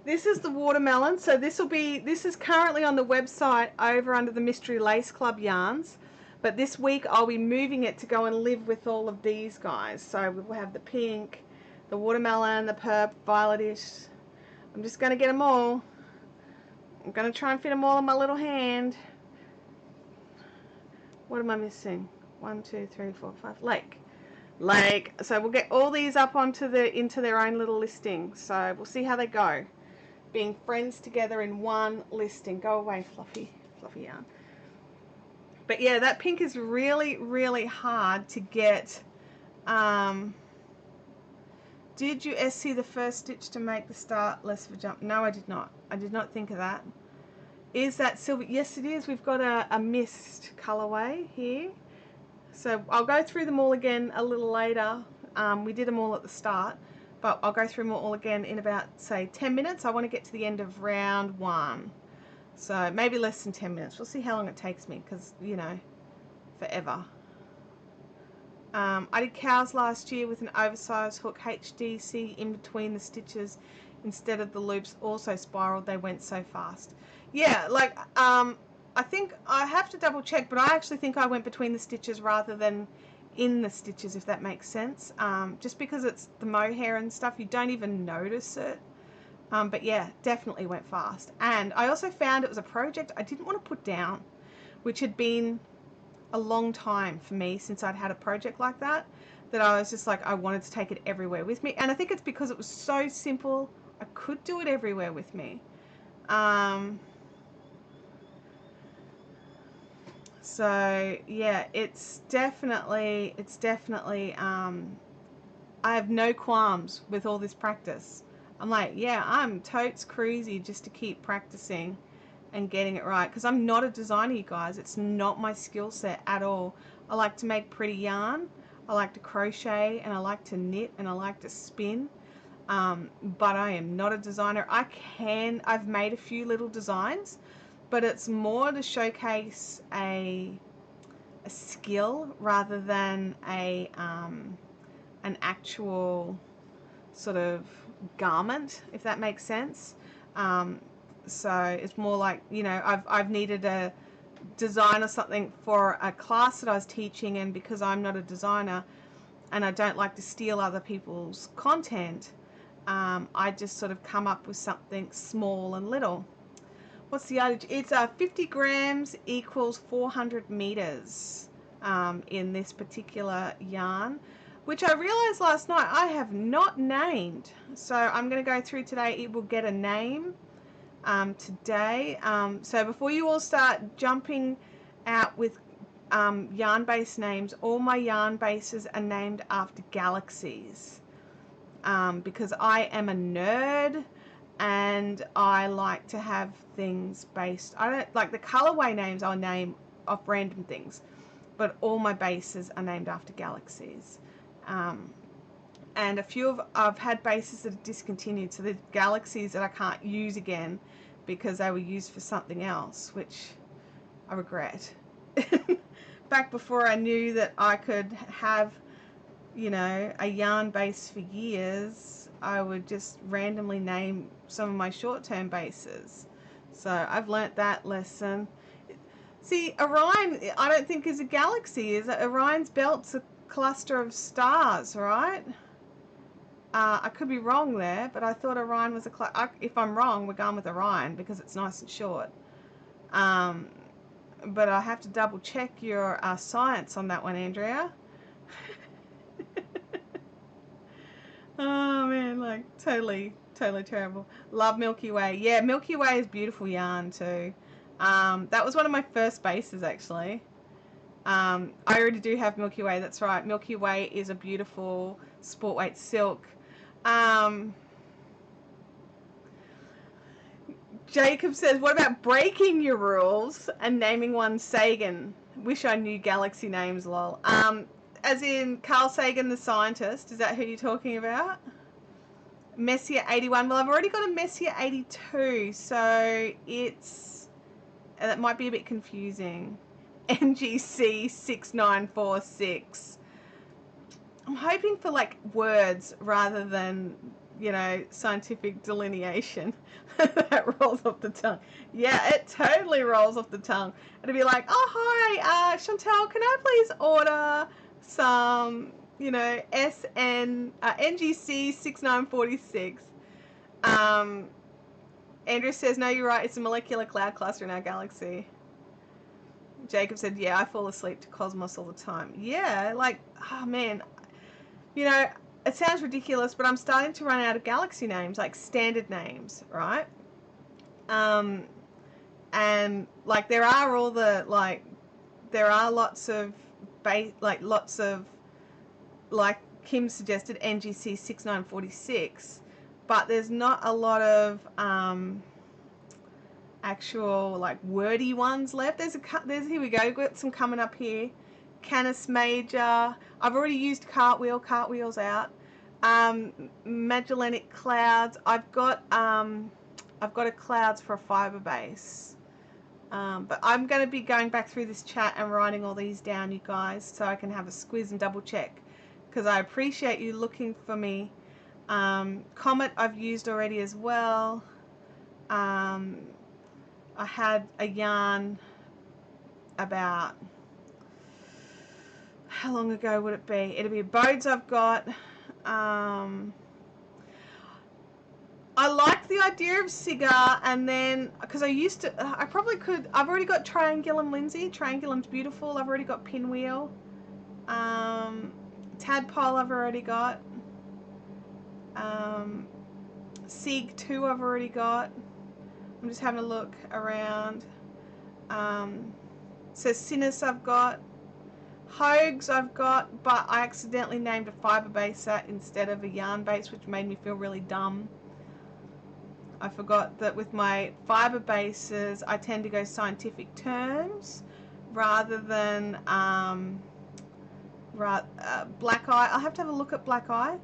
This is the watermelon. So this is currently on the website over under the Mystery Lace Club yarns. But this week I'll be moving it to go and live with all of these guys. So we'll have the pink, the watermelon, the purple, violetish. I'm just going to get them all. I'm going to try and fit them all in my little hand. What am I missing? 1, 2, 3, 4, 5. Lake. So we'll get all these up into their own little listing. So we'll see how they go. Being friends together in one listing. Go away, fluffy yarn. But yeah, that pink is really, really hard to get. Did you see the first stitch to make the start less of a jump? No, I did not. I did not think of that. Is that silver? Yes, it is. We've got a mist colorway here. So I'll go through them all again a little later. We did them all at the start, but I'll go through them all again in about, say, 10 minutes. I want to get to the end of round 1. So maybe less than 10 minutes. We'll see how long it takes me because, you know, forever. I did cows last year with an oversized hook HDC in between the stitches instead of the loops. Also spiraled. They went so fast. Yeah, like I think I have to double check, but I actually think I went between the stitches rather than in the stitches, if that makes sense. Just because it's the mohair and stuff, you don't even notice it. But yeah, definitely went fast. And I also found it was a project I didn't want to put down, which had been a long time for me since I'd had a project like that, that I was just like, I wanted to take it everywhere with me. And I think it's because it was so simple, I could do it everywhere with me. So yeah, it's definitely I have no qualms with all this practice. I'm like, yeah, I'm totes crazy just to keep practicing and getting it right, because I'm not a designer, you guys. It's not my skill set at all. I like to make pretty yarn, I like to crochet, and I like to knit, and I like to spin, but I am not a designer. I've made a few little designs, but it's more to showcase a skill rather than an actual sort of garment, if that makes sense. So it's more like, you know, I've needed a design or something for a class that I was teaching, and because I'm not a designer and I don't like to steal other people's content, I just sort of come up with something small and little. What's the yardage? It's 50 grams equals 400 meters in this particular yarn, which I realized last night I have not named. So I'm going to go through today. It will get a name today. So before you all start jumping out with yarn-based names, all my yarn bases are named after galaxies, because I am a nerd and I like to have things based. I don't like the colorway names. I'll name off random things, but all my bases are named after galaxies. And a few I've had bases that are discontinued, so the galaxies that I can't use again because they were used for something else, which I regret. Back before I knew that I could have, you know, a yarn base for years, I would just randomly name some of my short-term bases. So I've learnt that lesson. See, Orion, I don't think is a galaxy, is it? Orion's belt's a cluster of stars, right? I could be wrong there, but I thought Orion was a if I'm wrong, we're going with Orion because it's nice and short. But I have to double check your science on that one, Andrea. Oh man, like totally terrible. Love Milky Way. Yeah, Milky Way is beautiful yarn too. That was one of my first bases actually. I already do have Milky Way, that's right. Milky Way is a beautiful sport weight silk. Jacob says, what about breaking your rules and naming one Sagan? Wish I knew galaxy names, lol. As in Carl Sagan, the scientist. Is that who you're talking about? Messier 81. Well, I've already got a Messier 82, so it's... that might be a bit confusing. NGC 6946. I'm hoping for like words rather than, you know, scientific delineation. That rolls off the tongue. Yeah, it totally rolls off the tongue. It'll be like, oh hi, Chantel, can I please order some, you know, NGC 6946. Andrew says, no, you're right, it's a molecular cloud cluster in our galaxy. Jacob said, yeah, I fall asleep to Cosmos all the time. Yeah, like, oh man, you know, it sounds ridiculous, but I'm starting to run out of galaxy names, like standard names, right? And like there are all the, like, there are lots of like Kim suggested, NGC 6946, but there's not a lot of actual like wordy ones left. There's here we go, we've got some coming up here. Canis Major, I've already used Cartwheel's out. Magellanic Clouds, I've got a Clouds for a fiber base, but I'm going to be going back through this chat and writing all these down, you guys, so I can have a squiz and double check, because I appreciate you looking for me. Comet I've used already as well. I had a yarn about, how long ago would it be? It'll be Bodes I've got. I like the idea of cigar, and then because I probably could. I've already got Triangulum Lindsay. Triangulum's beautiful. I've already got Pinwheel. Tadpole I've already got. Sieg 2 I've already got. I'm just having a look around. So Sinus I've got. Hogues I've got, but I accidentally named a fiber base set instead of a yarn base, which made me feel really dumb. I forgot that with my fiber bases, I tend to go scientific terms rather than black eye. I'll have to have a look at black eye.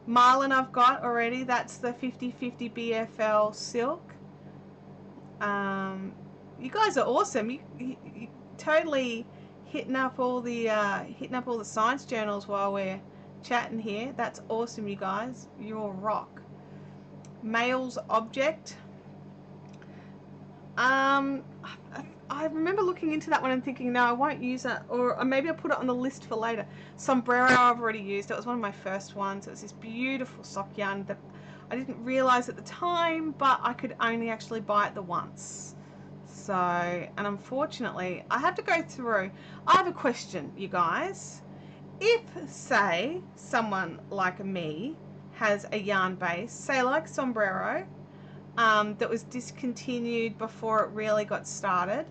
Marlin I've got already. That's the 50/50 BFL silk. You guys are awesome. You totally hitting up all the science journals while we're chatting here. That's awesome, you guys. You all rock. Male's object. I remember looking into that one and thinking, no, I won't use that, or maybe I'll put it on the list for later. Sombrero I've already used. It was one of my first ones. It was this beautiful sock yarn that I didn't realize at the time, but I could only actually buy it the once. So, and unfortunately, I have to go through. I have a question, you guys. If, say, someone like me has a yarn base, say like Sombrero, that was discontinued before it really got started,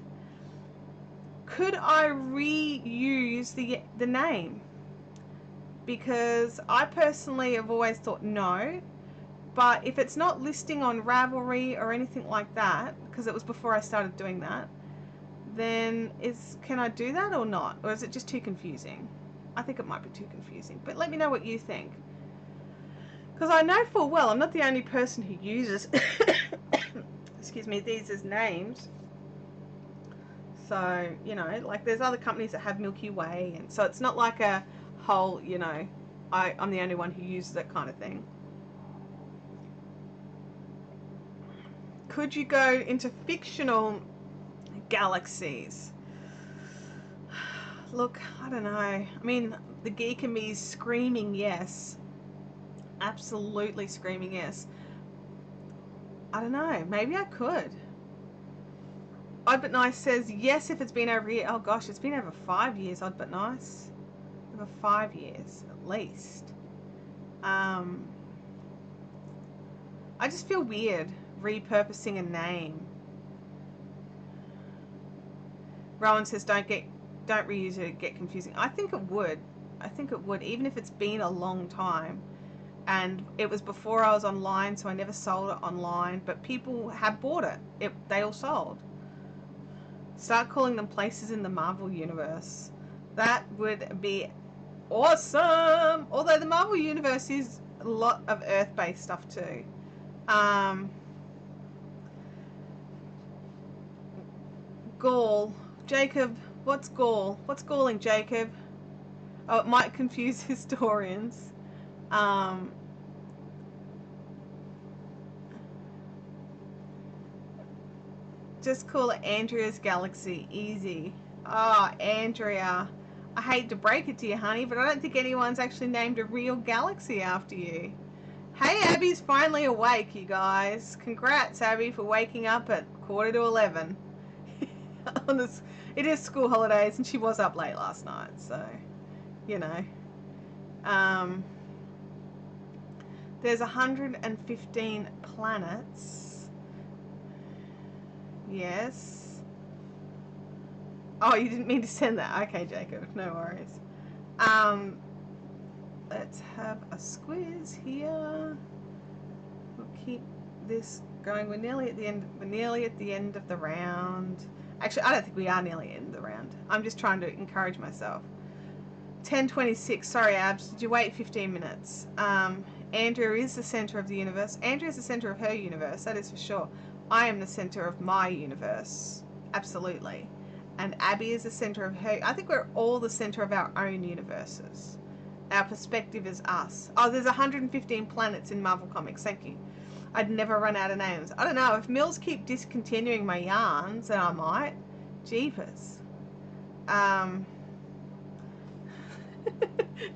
could I reuse the name? Because I personally have always thought no, but if it's not listing on Ravelry or anything like that, because it was before I started doing that, then can I do that or not? Or is it just too confusing? I think it might be too confusing, but let me know what you think. Because I know full well I'm not the only person who uses excuse me, these as names. So, you know, like there's other companies that have Milky Way, and so it's not like a whole, you know, I'm the only one who uses that kind of thing. Could you go into fictional galaxies? Look, I don't know. I mean, the geek in me is screaming yes. Absolutely screaming yes. I don't know. Maybe I could. Odd But Nice says yes if it's been over a year. Oh gosh, it's been over 5 years, Odd But Nice. Over 5 years, at least. I just feel weird repurposing a name. Rowan says don't reuse it, get confusing. I think it would. I think it would, even if it's been a long time. And it was before I was online, so I never sold it online, but people have bought it. They all sold. Start calling them places in the Marvel Universe. That would be awesome! Although the Marvel Universe is a lot of Earth-based stuff too. Gall. Jacob, what's gall? What's galling, Jacob? Oh, it might confuse historians. Just call it Andrea's Galaxy. Easy. Oh, Andrea. I hate to break it to you, honey, but I don't think anyone's actually named a real galaxy after you. Hey, Abby's finally awake, you guys. Congrats, Abby, for waking up at 11:15. It is school holidays, and she was up late last night, so, you know. There's 115 planets. Yes. Oh, you didn't mean to send that. Okay, Jacob, no worries. Let's have a squiz here. We'll keep this going. We're nearly at the end. We're nearly at the end of the round. Actually, I don't think we are nearly at the end of the round. I'm just trying to encourage myself. 10:26. Sorry, Abs. Did you wait 15 minutes? Andrea is the center of the universe. Andrea is the center of her universe. That is for sure. I am the center of my universe. Absolutely. And Abby is the center of her. I think we're all the center of our own universes. Our perspective is us. Oh, there's 115 planets in Marvel Comics. Thank you. I'd never run out of names. I don't know. If mills keep discontinuing my yarns, then I might. Jeepers.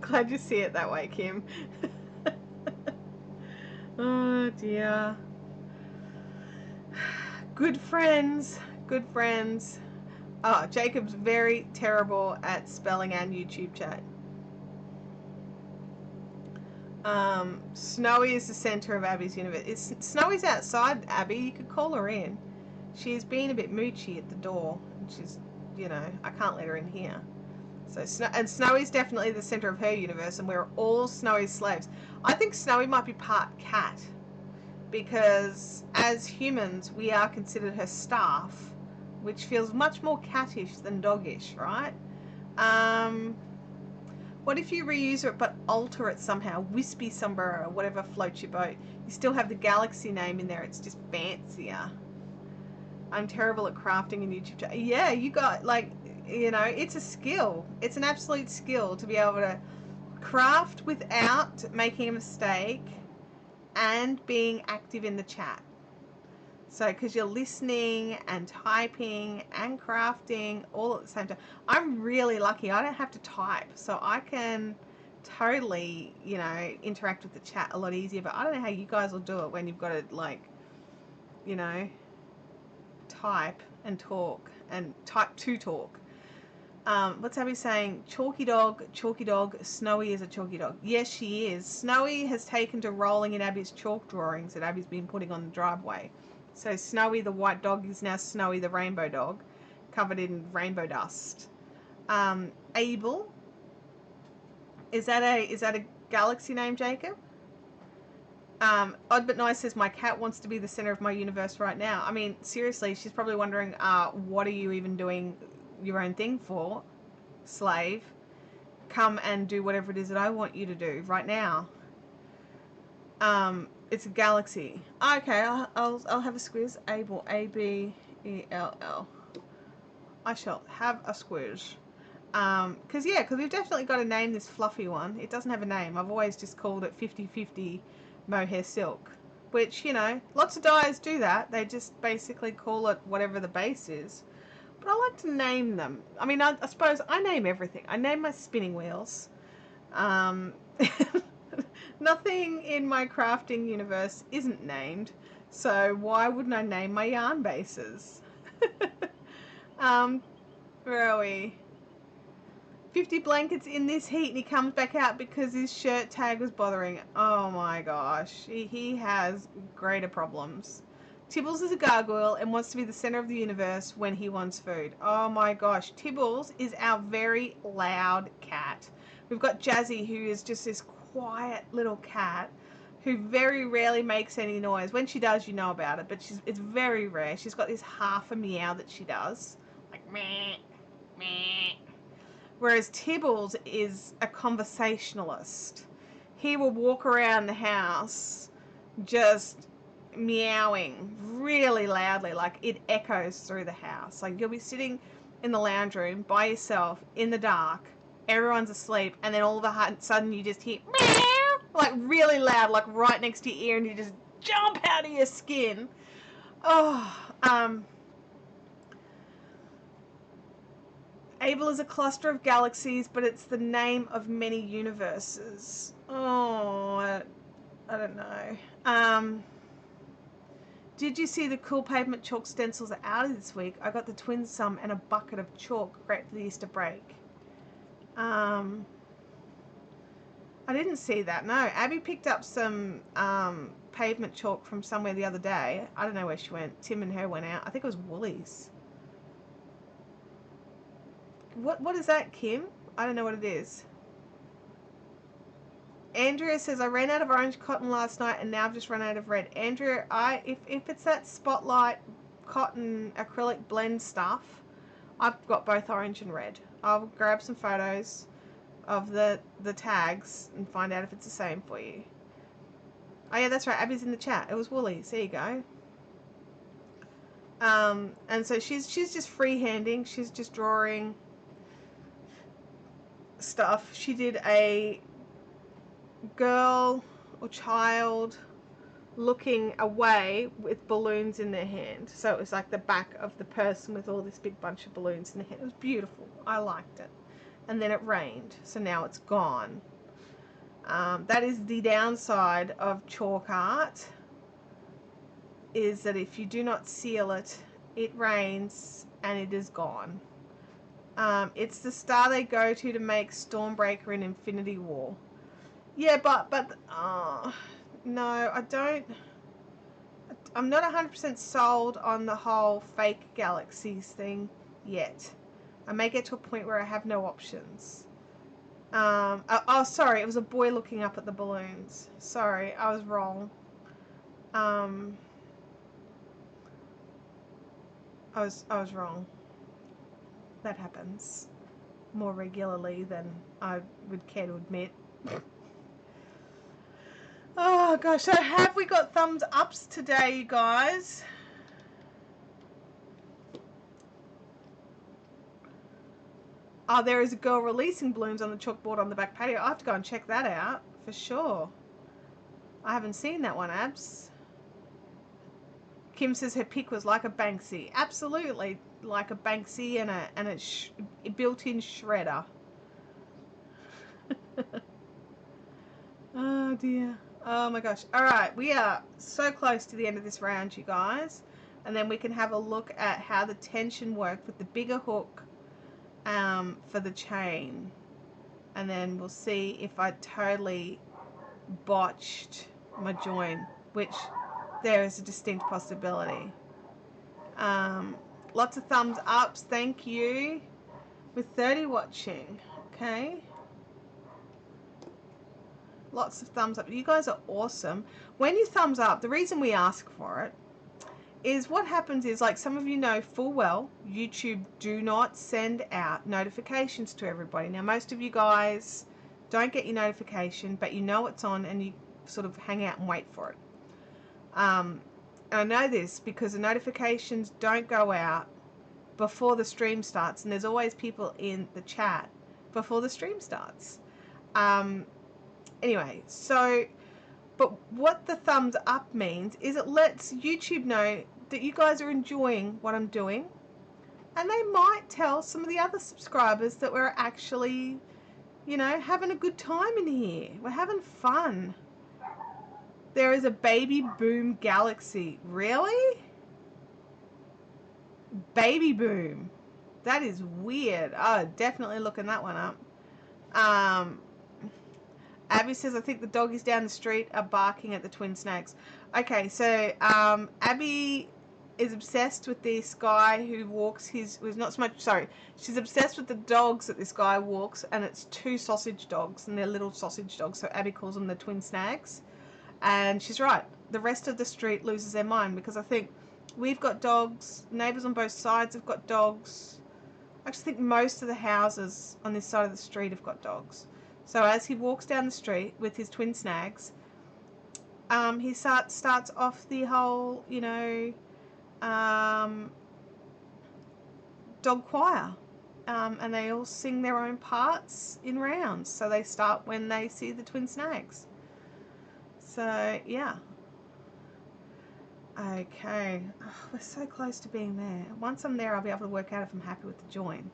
Glad you see it that way, Kim. Oh, dear. Good friends. Good friends. Oh, Jacob's very terrible at spelling our YouTube chat. Snowy is the center of Abby's universe. Snowy's outside, Abby. You could call her in. She's been a bit moochy at the door. She's, you know, I can't let her in here. So, Snowy's definitely the center of her universe, and we're all Snowy's slaves. I think Snowy might be part cat. because as humans we are considered her staff, which feels much more cattish than doggish, right? What if you reuse it but alter it somehow? Wispy sombrero, whatever floats your boat. You still have the Galaxy name in there, it's just fancier. I'm terrible at crafting in YouTube channel. Yeah, you got, like, you know, it's a skill. It's an absolute skill to be able to craft without making a mistake and being active in the chat. So, because you're listening and typing and crafting all at the same time. I'm really lucky. I don't have to type, so I can totally, you know, interact with the chat a lot easier. But I don't know how you guys will do it when you've got to, like, you know, type and talk and type to talk. What's Abby saying? Chalky dog, Snowy is a chalky dog. Yes, she is. Snowy has taken to rolling in Abby's chalk drawings that Abby's been putting on the driveway. So Snowy the white dog is now Snowy the rainbow dog, covered in rainbow dust. Abel, is that a Galaxy name, Jacob? Odd But Nice says, my cat wants to be the center of my universe right now. I mean, seriously, she's probably wondering, what are you even doing your own thing for, slave? Come and do whatever it is that I want you to do right now. It's a Galaxy. Okay, I'll have a squiz. Abel, A-B-E-L-L. I shall have a squiz. Because we've definitely got to name this fluffy one. It doesn't have a name. I've always just called it 50-50 mohair silk, which, you know, lots of dyers do that. They just basically call it whatever the base is. But I like to name them. I mean, I suppose I name everything. I name my spinning wheels. Nothing in my crafting universe isn't named, so why wouldn't I name my yarn bases? Where are we? 50 blankets in this heat, and he comes back out because his shirt tag was bothering. Oh my gosh, he has greater problems. Tibbles is a gargoyle and wants to be the center of the universe when he wants food. Oh my gosh, Tibbles is our very loud cat. We've got Jazzy, who is just this quiet little cat who very rarely makes any noise. When she does, you know about it, but it's very rare. She's got this half a meow that she does, like meh, meh. Whereas Tibbles is a conversationalist. He will walk around the house just meowing really loudly, like it echoes through the house. Like you'll be sitting in the lounge room by yourself in the dark, everyone's asleep, and then all of a sudden you just hear meow, like really loud, like right next to your ear, and you just jump out of your skin. Abel is a cluster of galaxies, but it's the name of many universes. I don't know. Did you see the cool pavement chalk stencils are out this week? I got the twins some and a bucket of chalk. Great for the Easter break. I didn't see that, no. Abby picked up some pavement chalk from somewhere the other day. I don't know where she went. Tim and her went out. I think it was Woolies. What is that, Kim? I don't know what it is. Andrea says, I ran out of orange cotton last night and now I've just run out of red. Andrea, if it's that Spotlight cotton acrylic blend stuff, I've got both orange and red. I'll grab some photos of the tags and find out if it's the same for you. Oh yeah, that's right, Abby's in the chat. It was Woolies. There you go. And so she's just freehanding. She's just drawing stuff. She did a girl or child looking away with balloons in their hand. So it was like the back of the person with all this big bunch of balloons in their hand. It was beautiful. I liked it. And then it rained, so now it's gone. That is the downside of chalk art, is that if you do not seal it, it rains and it is gone. It's the star they go to make Stormbreaker in Infinity War. Yeah, but no, I don't. I'm not 100% sold on the whole fake galaxies thing yet. I may get to a point where I have no options. Sorry, it was a boy looking up at the balloons. Sorry, I was wrong. I was wrong. That happens more regularly than I would care to admit. Oh gosh, so have we got thumbs ups today, you guys? Oh, there is a girl releasing blooms on the chalkboard on the back patio. I have to go and check that out for sure. I haven't seen that one, Abs. Kim says her pick was like a Banksy. Absolutely, like a Banksy and a built-in shredder. Oh dear. Oh my gosh. All right, we are so close to the end of this round, you guys. And then we can have a look at how the tension worked with the bigger hook for the chain. And then we'll see if I totally botched my join, which there is a distinct possibility. Lots of thumbs ups, thank you. With 30 watching, okay. Lots of thumbs up. You guys are awesome. When you thumbs up, the reason we ask for it is what happens is, like some of you know full well, YouTube do not send out notifications to everybody. Now, most of you guys don't get your notification, but you know it's on and you sort of hang out and wait for it. And I know this because the notifications don't go out before the stream starts, and there's always people in the chat before the stream starts. Anyway, so, but what the thumbs up means is it lets YouTube know that you guys are enjoying what I'm doing, and they might tell some of the other subscribers that we're actually, you know, having a good time in here. We're having fun. There is a baby boom galaxy. Really? Baby boom. That is weird. Oh, definitely looking that one up. Abby says, I think the doggies down the street are barking at the twin snakes. Okay, so Abby is obsessed with this guy who walks his, was not so much, sorry, she's obsessed with the dogs that this guy walks, and it's two sausage dogs, and they're little sausage dogs, so Abby calls them the twin snags. And she's right. The rest of the street loses their mind, because I think we've got dogs, neighbours on both sides have got dogs. I actually think most of the houses on this side of the street have got dogs. So as he walks down the street with his twin snags, he starts off the whole, you know, dog choir. And they all sing their own parts in rounds. So they start when they see the twin snags. So, yeah. Okay. Oh, we're so close to being there. Once I'm there, I'll be able to work out if I'm happy with the join.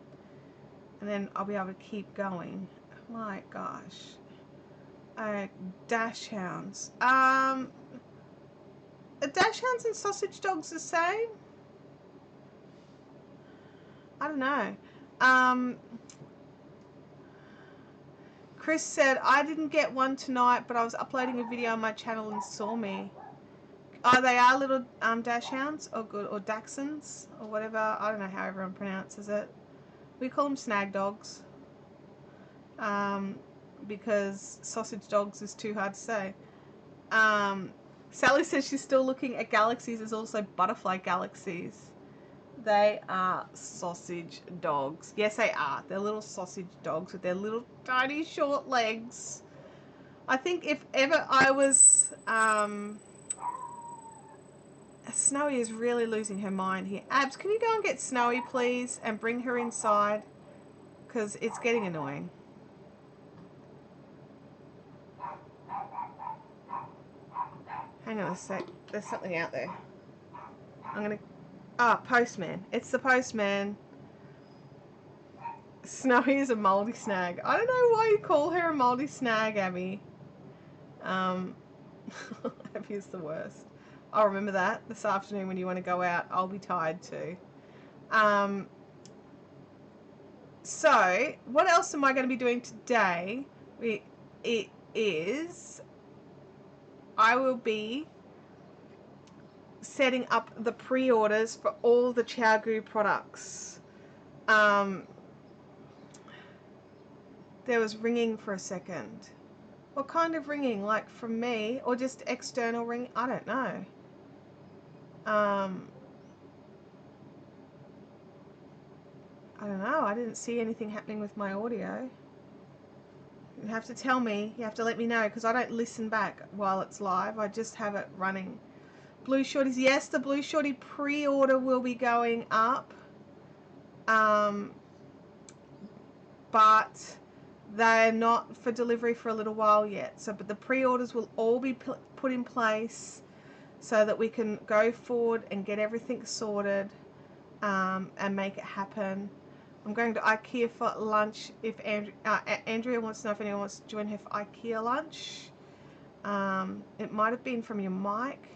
And then I'll be able to keep going. My gosh. Dash hounds. Are dash hounds and sausage dogs the same? I don't know. Chris said, I didn't get one tonight, but I was uploading a video on my channel and saw me. Oh, they are little dash hounds, or good, or dachshunds, or whatever. I don't know how everyone pronounces it. We call them snag dogs. Because sausage dogs is too hard to say. Sally says she's still looking at galaxies. There's also butterfly galaxies. They are sausage dogs. Yes, they are. They're little sausage dogs with their little tiny short legs. I think if ever I was... Snowy is really losing her mind here. Abs, can you go and get Snowy, please, and bring her inside? Because it's getting annoying. Hang on a sec. There's something out there. I'm going to... Ah, postman. It's the postman. Snowy is a mouldy snag. I don't know why you call her a mouldy snag, Abby. Abby's the worst. I'll remember that this afternoon when you want to go out. I'll be tired too. So, what else am I going to be doing today? I will be setting up the pre-orders for all the ChowGoo products. There was ringing for a second. What kind of ringing? Like from me or just external ringing? I don't know. I don't know. I didn't see anything happening with my audio. You have to tell me. You have to let me know because I don't listen back while it's live. I just have it running. Blue Shorties. Yes, the Blue Shorty pre-order will be going up. But they're not for delivery for a little while yet. So, but the pre-orders will all be put in place so that we can go forward and get everything sorted and make it happen. I'm going to IKEA for lunch. If Andrea wants to know if anyone wants to join her for IKEA lunch. It might have been from your mic.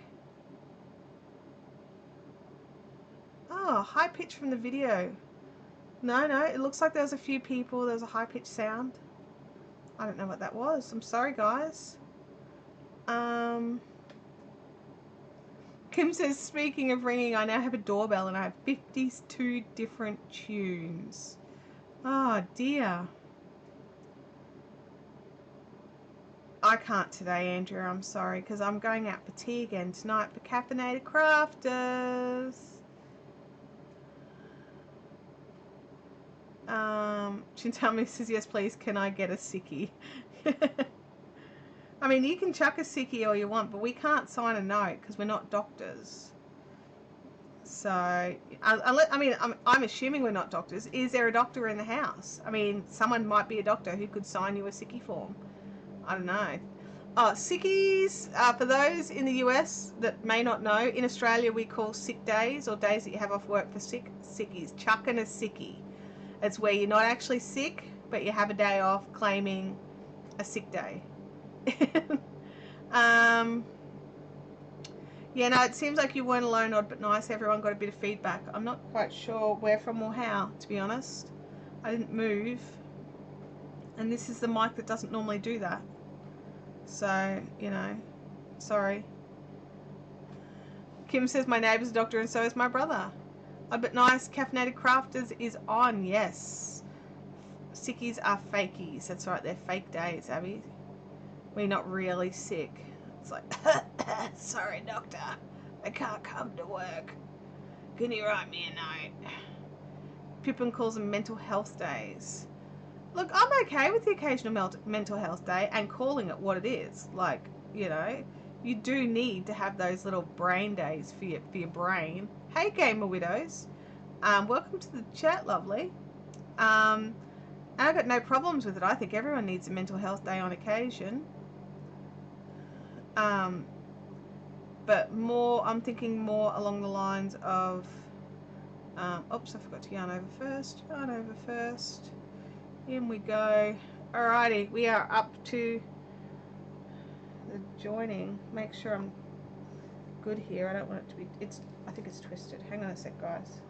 Oh, high pitch from the video. No, it looks like there was a few people. There was a high pitched sound. I don't know what that was. I'm sorry, guys. Kim says, speaking of ringing, I now have a doorbell and I have 52 different tunes. Oh, dear. I can't today, Andrea. I'm sorry, because I'm going out for tea again tonight for Caffeinated Crafters. Chintami says, yes, please, can I get a sickie? I mean, you can chuck a sickie all you want, but we can't sign a note because we're not doctors. So, I mean, I'm assuming we're not doctors. Is there a doctor in the house? I mean, someone might be a doctor who could sign you a sickie form. I don't know. Oh, sickies, for those in the US that may not know, in Australia we call sick days or days that you have off work for sickies. Chucking a sickie. It's where you're not actually sick, but you have a day off claiming a sick day. Yeah, no, it seems like you weren't alone, odd but nice. Everyone got a bit of feedback. I'm not quite sure where from or how, to be honest. I didn't move. And this is the mic that doesn't normally do that. So, you know, sorry. Kim says my neighbour's a doctor and so is my brother. Oh, but nice. Caffeinated Crafters is on, yes. Sickies are fakies. That's right, they're fake days, Abby. We're not really sick. It's like, sorry, doctor. I can't come to work. Can you write me a note? Pippin calls them mental health days. Look, I'm okay with the occasional mental health day and calling it what it is. Like, you know, you do need to have those little brain days for your brain. Hey, Gamer Widows. Welcome to the chat, lovely. And I've got no problems with it. I think everyone needs a mental health day on occasion. But more, I'm thinking more along the lines of, oops, I forgot to yarn over first. In we go. Alrighty, we are up to the joining. Make sure I'm good here. I don't want it to be, I think it's twisted. Hang on a sec, guys.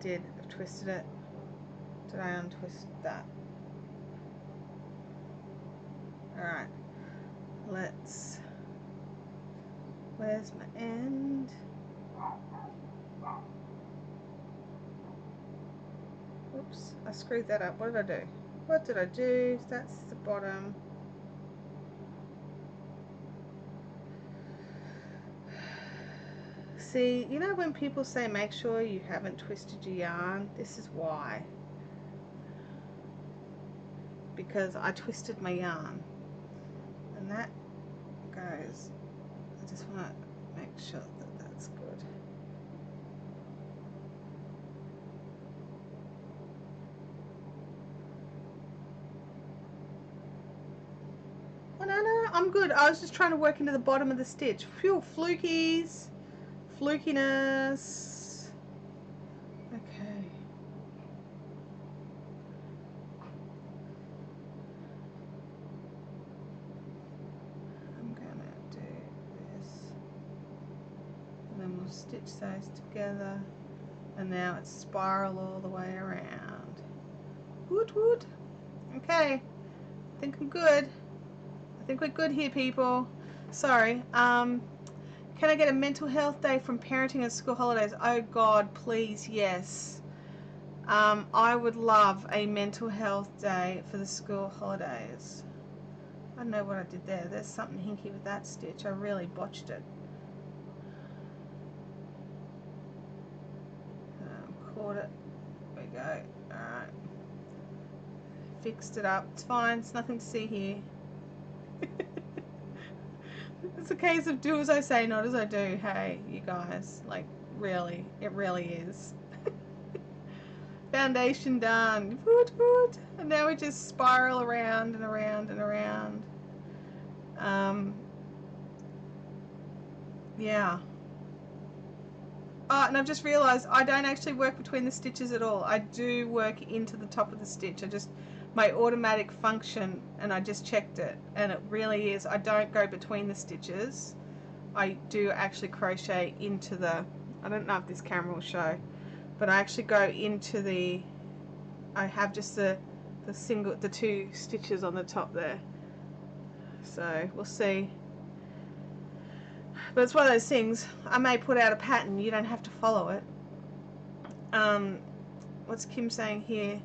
I've twisted it. Did I untwist that? Alright, where's my end? Oops, I screwed that up. What did I do? That's the bottom. See, you know when people say make sure you haven't twisted your yarn? This is why. Because I twisted my yarn. And that goes, I just want to make sure that that's good. Oh no, I'm good. I was just trying to work into the bottom of the stitch. Phew, flukies. Flukiness. Okay. I'm gonna do this. And then we'll stitch those together. And now it's spiral all the way around. Woot woot. Okay. I think I'm good. I think we're good here, people. Sorry. Can I get a mental health day from parenting and school holidays? Oh God, please, yes. I would love a mental health day for the school holidays. I don't know what I did there. There's something hinky with that stitch. I really botched it. Caught it. There we go. Alright. Fixed it up. It's fine. It's nothing to see here. It's a case of do as I say, not as I do. Hey, you guys. Like, really. It really is. Foundation done. Woot woot. And now we just spiral around and around and around. Yeah. Oh, and I've just realised I don't actually work between the stitches at all. I do work into the top of the stitch. My automatic function, and I just checked it, and it really is, I don't go between the stitches. I do actually crochet into the, I don't know if this camera will show, but I actually go into the, I have just the two stitches on the top there. So we'll see. But it's one of those things, I may put out a pattern, you don't have to follow it. What's Kim saying here?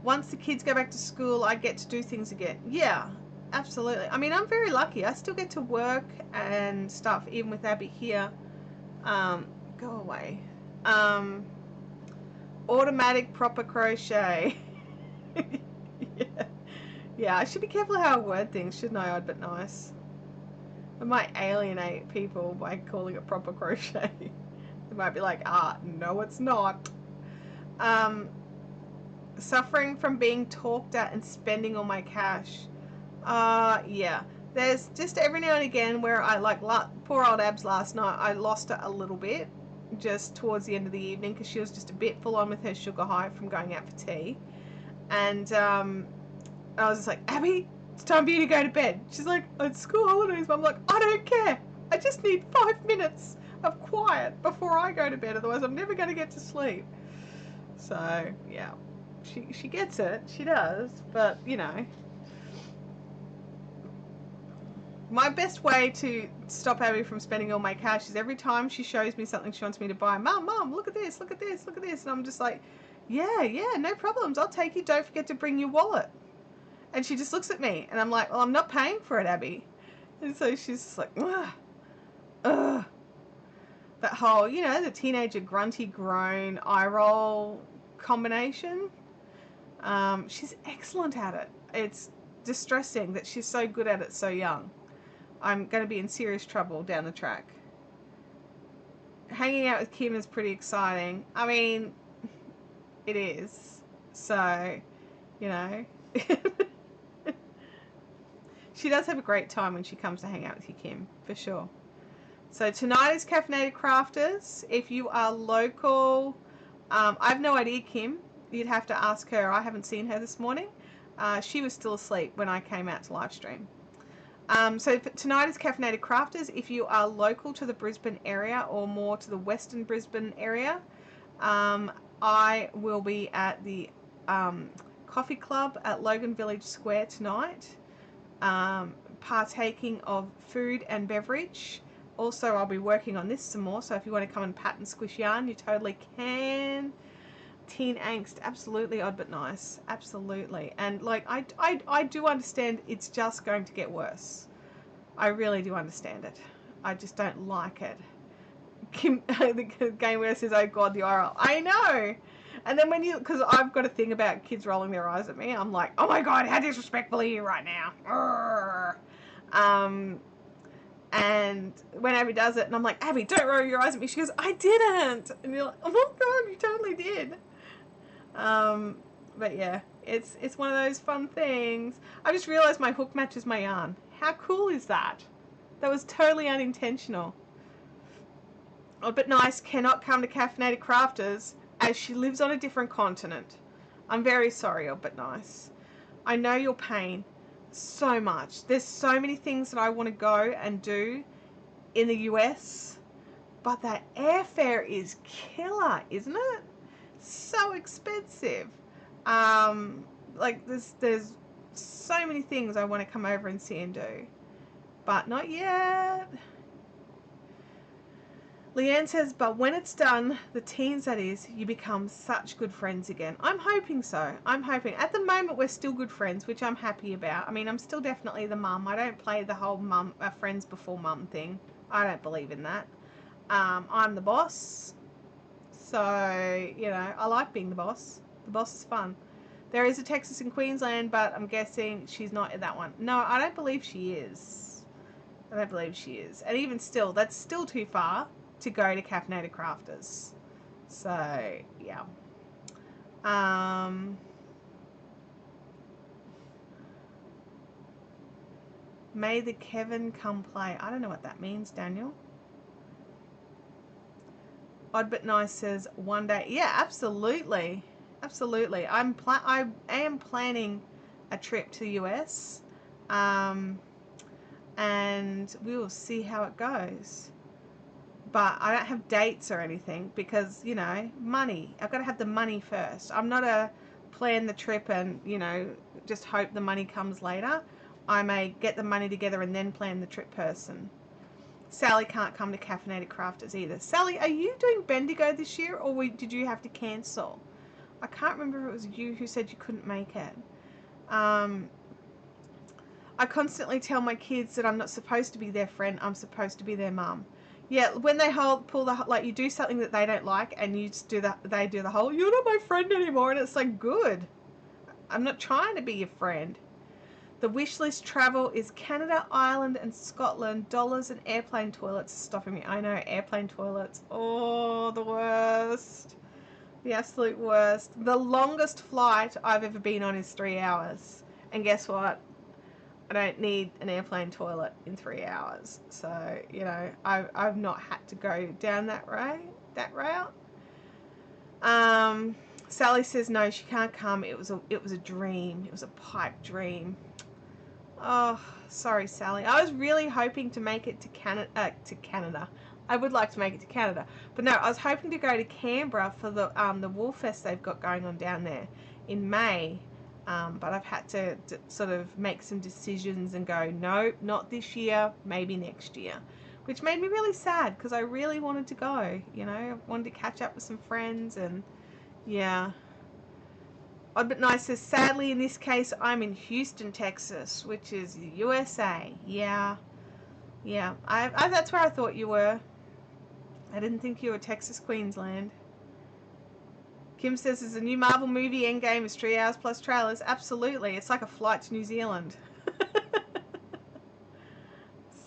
Once the kids go back to school, I get to do things again. Yeah, absolutely. I mean, I'm very lucky. I still get to work and stuff, even with Abby here. Go away. Automatic proper crochet. Yeah, I should be careful how I word things, shouldn't I? Odd but nice. I might alienate people by calling it proper crochet. They might be like, no it's not. Suffering from being talked at and spending all my cash. Yeah. There's just every now and again where I, like, poor old Abs last night, I lost it a little bit just towards the end of the evening because she was just a bit full on with her sugar high from going out for tea. And I was just like, Abby, it's time for you to go to bed. She's like, it's school holidays. But I'm like, I don't care. I just need 5 minutes of quiet before I go to bed. Otherwise, I'm never going to get to sleep. So, yeah. She gets it. She does. But, you know. My best way to stop Abby from spending all my cash is every time she shows me something she wants me to buy. Mum, look at this, look at this, look at this. And I'm just like, yeah, no problems. I'll take it. Don't forget to bring your wallet. And she just looks at me, and I'm like, well, I'm not paying for it, Abby. And so she's just like, ugh. That whole, you know, the teenager grunty groan eye roll combination. She's excellent at it. It's distressing that she's so good at it so young. I'm going to be in serious trouble down the track. Hanging out with Kim is pretty exciting. I mean, it is. So, you know. She does have a great time when she comes to hang out with you, Kim, for sure. So tonight is Caffeinated Crafters. If you are local, I have no idea, Kim. You'd have to ask her. I haven't seen her this morning. She was still asleep when I came out to live stream. So tonight is Caffeinated Crafters. If you are local to the Brisbane area or more to the Western Brisbane area, I will be at the Coffee Club at Logan Village Square tonight. Partaking of food and beverage. Also, I'll be working on this some more, so if you want to come and pat and squish yarn, you totally can. Teen angst, absolutely odd but nice, absolutely. And like, I do understand it's just going to get worse. I really do understand it. I just don't like it. Kim, the game where it says, oh God, the eye roll. I know! And then when you, because I've got a thing about kids rolling their eyes at me, I'm like, oh my God, how disrespectful are you right now? And when Abby does it, and I'm like, Abby, don't roll your eyes at me. She goes, I didn't. And you're like, oh my God, you totally did. But yeah, it's one of those fun things. I just realized my hook matches my yarn. How cool is that? That was totally unintentional. Oh, but nice cannot come to Caffeinated Crafters as she lives on a different continent. I'm very sorry, oh, but nice. I know your pain so much. There's so many things that I want to go and do in the US, but that airfare is killer, isn't it? So expensive. Like there's so many things I want to come over and see and do, but not yet. Leanne says, but when it's done, the teens that is, you become such good friends again. I'm hoping so. I'm hoping. At the moment, we're still good friends, which I'm happy about. I mean, I'm still definitely the mum. I don't play the whole mum, friends before mum thing. I don't believe in that. I'm the boss. So, you know, I like being the boss. The boss is fun. There is a Texas in Queensland, but I'm guessing she's not in that one. No, I don't believe she is. I don't believe she is. And even still, that's still too far to go to Caffeinated Crafters. So, yeah. May the Kevin come play. I don't know what that means, Daniel. Odd But Nice says one day. Yeah, absolutely. Absolutely. I am planning a trip to the US. And we will see how it goes. But I don't have dates or anything because, you know, money. I've got to have the money first. I'm not a plan the trip and, you know, just hope the money comes later. I may get the money together and then plan the trip person. Sally can't come to Caffeinated Crafters either. Sally, are you doing Bendigo this year or did you have to cancel? I can't remember if it was you who said you couldn't make it. I constantly tell my kids that I'm not supposed to be their friend. I'm supposed to be their mum. Yeah, when they pull the, like, you do something that they don't like and you just they do the whole, you're not my friend anymore, and it's like, good. I'm not trying to be your friend. The wish list travel is Canada, Ireland, and Scotland. Dollars and airplane toilets are stopping me. I know, airplane toilets. Oh, the worst. The absolute worst. The longest flight I've ever been on is 3 hours. And guess what? I don't need an airplane toilet in 3 hours. So, you know, I've not had to go down that route. Sally says no, she can't come. It was a dream. It was a pipe dream. Oh, sorry, Sally. I was really hoping to make it to Canada. I would like to make it to Canada, but no, I was hoping to go to Canberra for the Woolfest they've got going on down there in May. But I've had to sort of make some decisions and go, no, not this year, maybe next year, which made me really sad because I really wanted to go. You know, I wanted to catch up with some friends and yeah. Odd But Nice says, sadly, in this case, I'm in Houston, Texas, which is USA. Yeah. That's where I thought you were. I didn't think you were Texas, Queensland. Kim says, there's a new Marvel movie, Endgame, is 3 hours plus trailers. Absolutely. It's like a flight to New Zealand.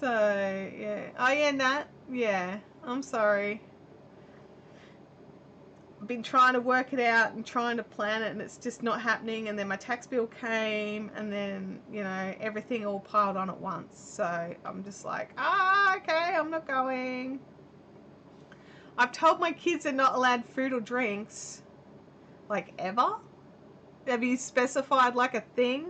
So, yeah. Oh, yeah, Nat. Yeah. I'm sorry. Been trying to work it out and trying to plan it, and it's just not happening. And then my tax bill came, and then, you know, everything all piled on at once. So I'm just like, okay, I'm not going. I've told my kids they're not allowed food or drinks, like, ever. Have you specified like a thing?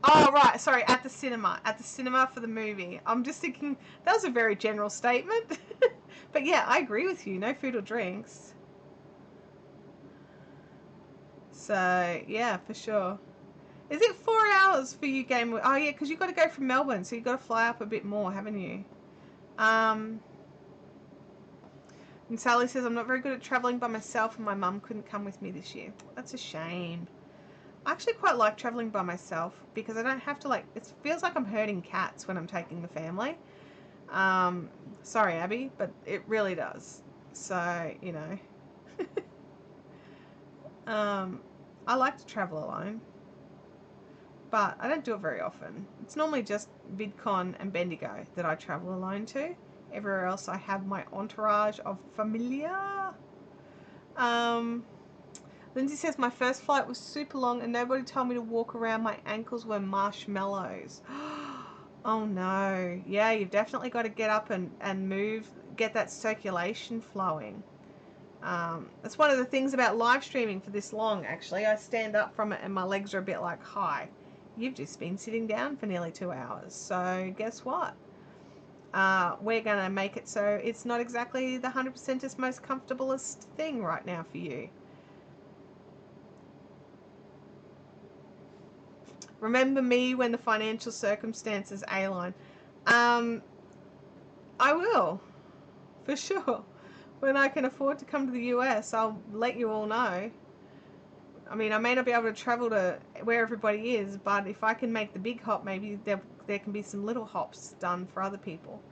Oh, right, sorry, at the cinema for the movie. I'm just thinking that was a very general statement. But yeah, I agree with you, no food or drinks. So, yeah, for sure. Is it 4 hours for you, Game? Oh, yeah, because you've got to go from Melbourne, so you've got to fly up a bit more, haven't you? And Sally says, I'm not very good at travelling by myself, and my mum couldn't come with me this year. That's a shame. I actually quite like travelling by myself because I don't have to, like, it feels like I'm herding cats when I'm taking the family. Sorry, Abby, but it really does. So, you know. I like to travel alone, but I don't do it very often. It's normally just VidCon and Bendigo that I travel alone to. Everywhere else I have my entourage of familia. Lindsay says, my first flight was super long and nobody told me to walk around. My ankles were marshmallows. Oh no. Yeah, you've definitely got to get up and move, get that circulation flowing. That's one of the things about live streaming for this long, actually. I stand up from it and my legs are a bit like, hi, you've just been sitting down for nearly 2 hours. So guess what? We're going to make it so it's not exactly the 100%est most comfortablest thing right now for you. Remember me when the financial circumstances align. I will, for sure. When I can afford to come to the US, I'll let you all know. I mean, I may not be able to travel to where everybody is, but if I can make the big hop, maybe there can be some little hops done for other people.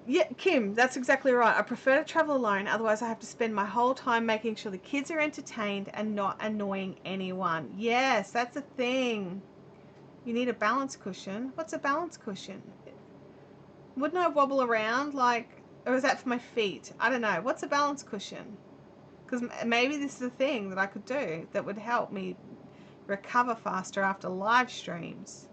Yeah, Kim, that's exactly right. I prefer to travel alone, otherwise I have to spend my whole time making sure the kids are entertained and not annoying anyone. Yes, that's a thing. You need a balance cushion. What's a balance cushion? Wouldn't I wobble around like, or is that for my feet? I don't know. What's a balance cushion? Because maybe this is a thing that I could do that would help me recover faster after live streams.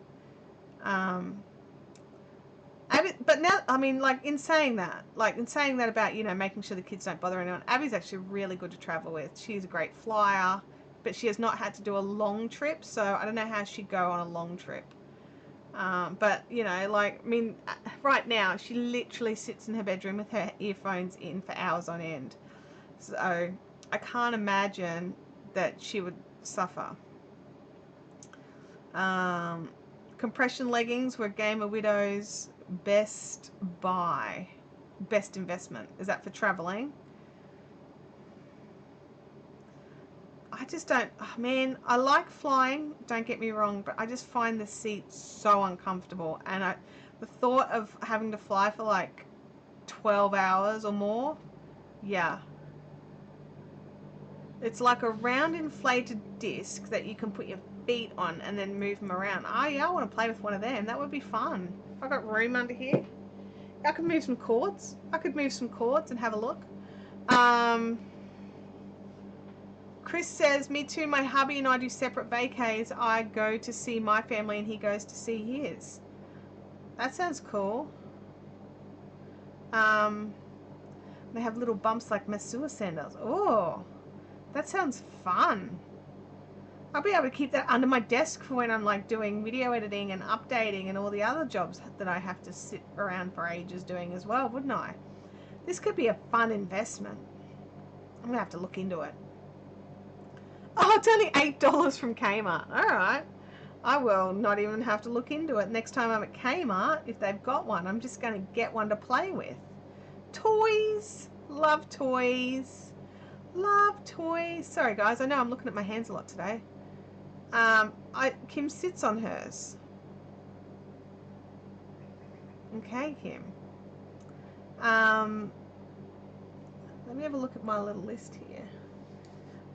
But now, I mean, like in saying that about, you know, making sure the kids don't bother anyone, Abby's actually really good to travel with. She's a great flyer, but she has not had to do a long trip, so I don't know how she'd go on a long trip. But, you know, like, I mean, right now, she literally sits in her bedroom with her earphones in for hours on end. So I can't imagine that she would suffer. Compression leggings were Gamer Widow's best investment. Is that for traveling? I just don't, oh man, I like flying, don't get me wrong, but I just find the seats so uncomfortable, and the thought of having to fly for like 12 hours or more, yeah. It's like a round inflated disc that you can put your feet on and then move them around. Oh yeah, I want to play with one of them. That would be fun. I've got room under here. I could move some cords. And have a look. Chris says, me too, my hubby and I do separate vacays. I go to see my family and he goes to see his. That sounds cool. They have little bumps like masseur sandals. Oh, that sounds fun. I'll be able to keep that under my desk for when I'm like doing video editing and updating and all the other jobs that I have to sit around for ages doing as well, wouldn't I? This could be a fun investment. I'm gonna have to look into it. Oh, it's only $8 from Kmart. All right. I will not even have to look into it. Next time I'm at Kmart, if they've got one, I'm just going to get one to play with. Toys. Love toys. Love toys. Sorry, guys. I know I'm looking at my hands a lot today. Kim sits on hers. Okay, Kim. Let me have a look at my little list here.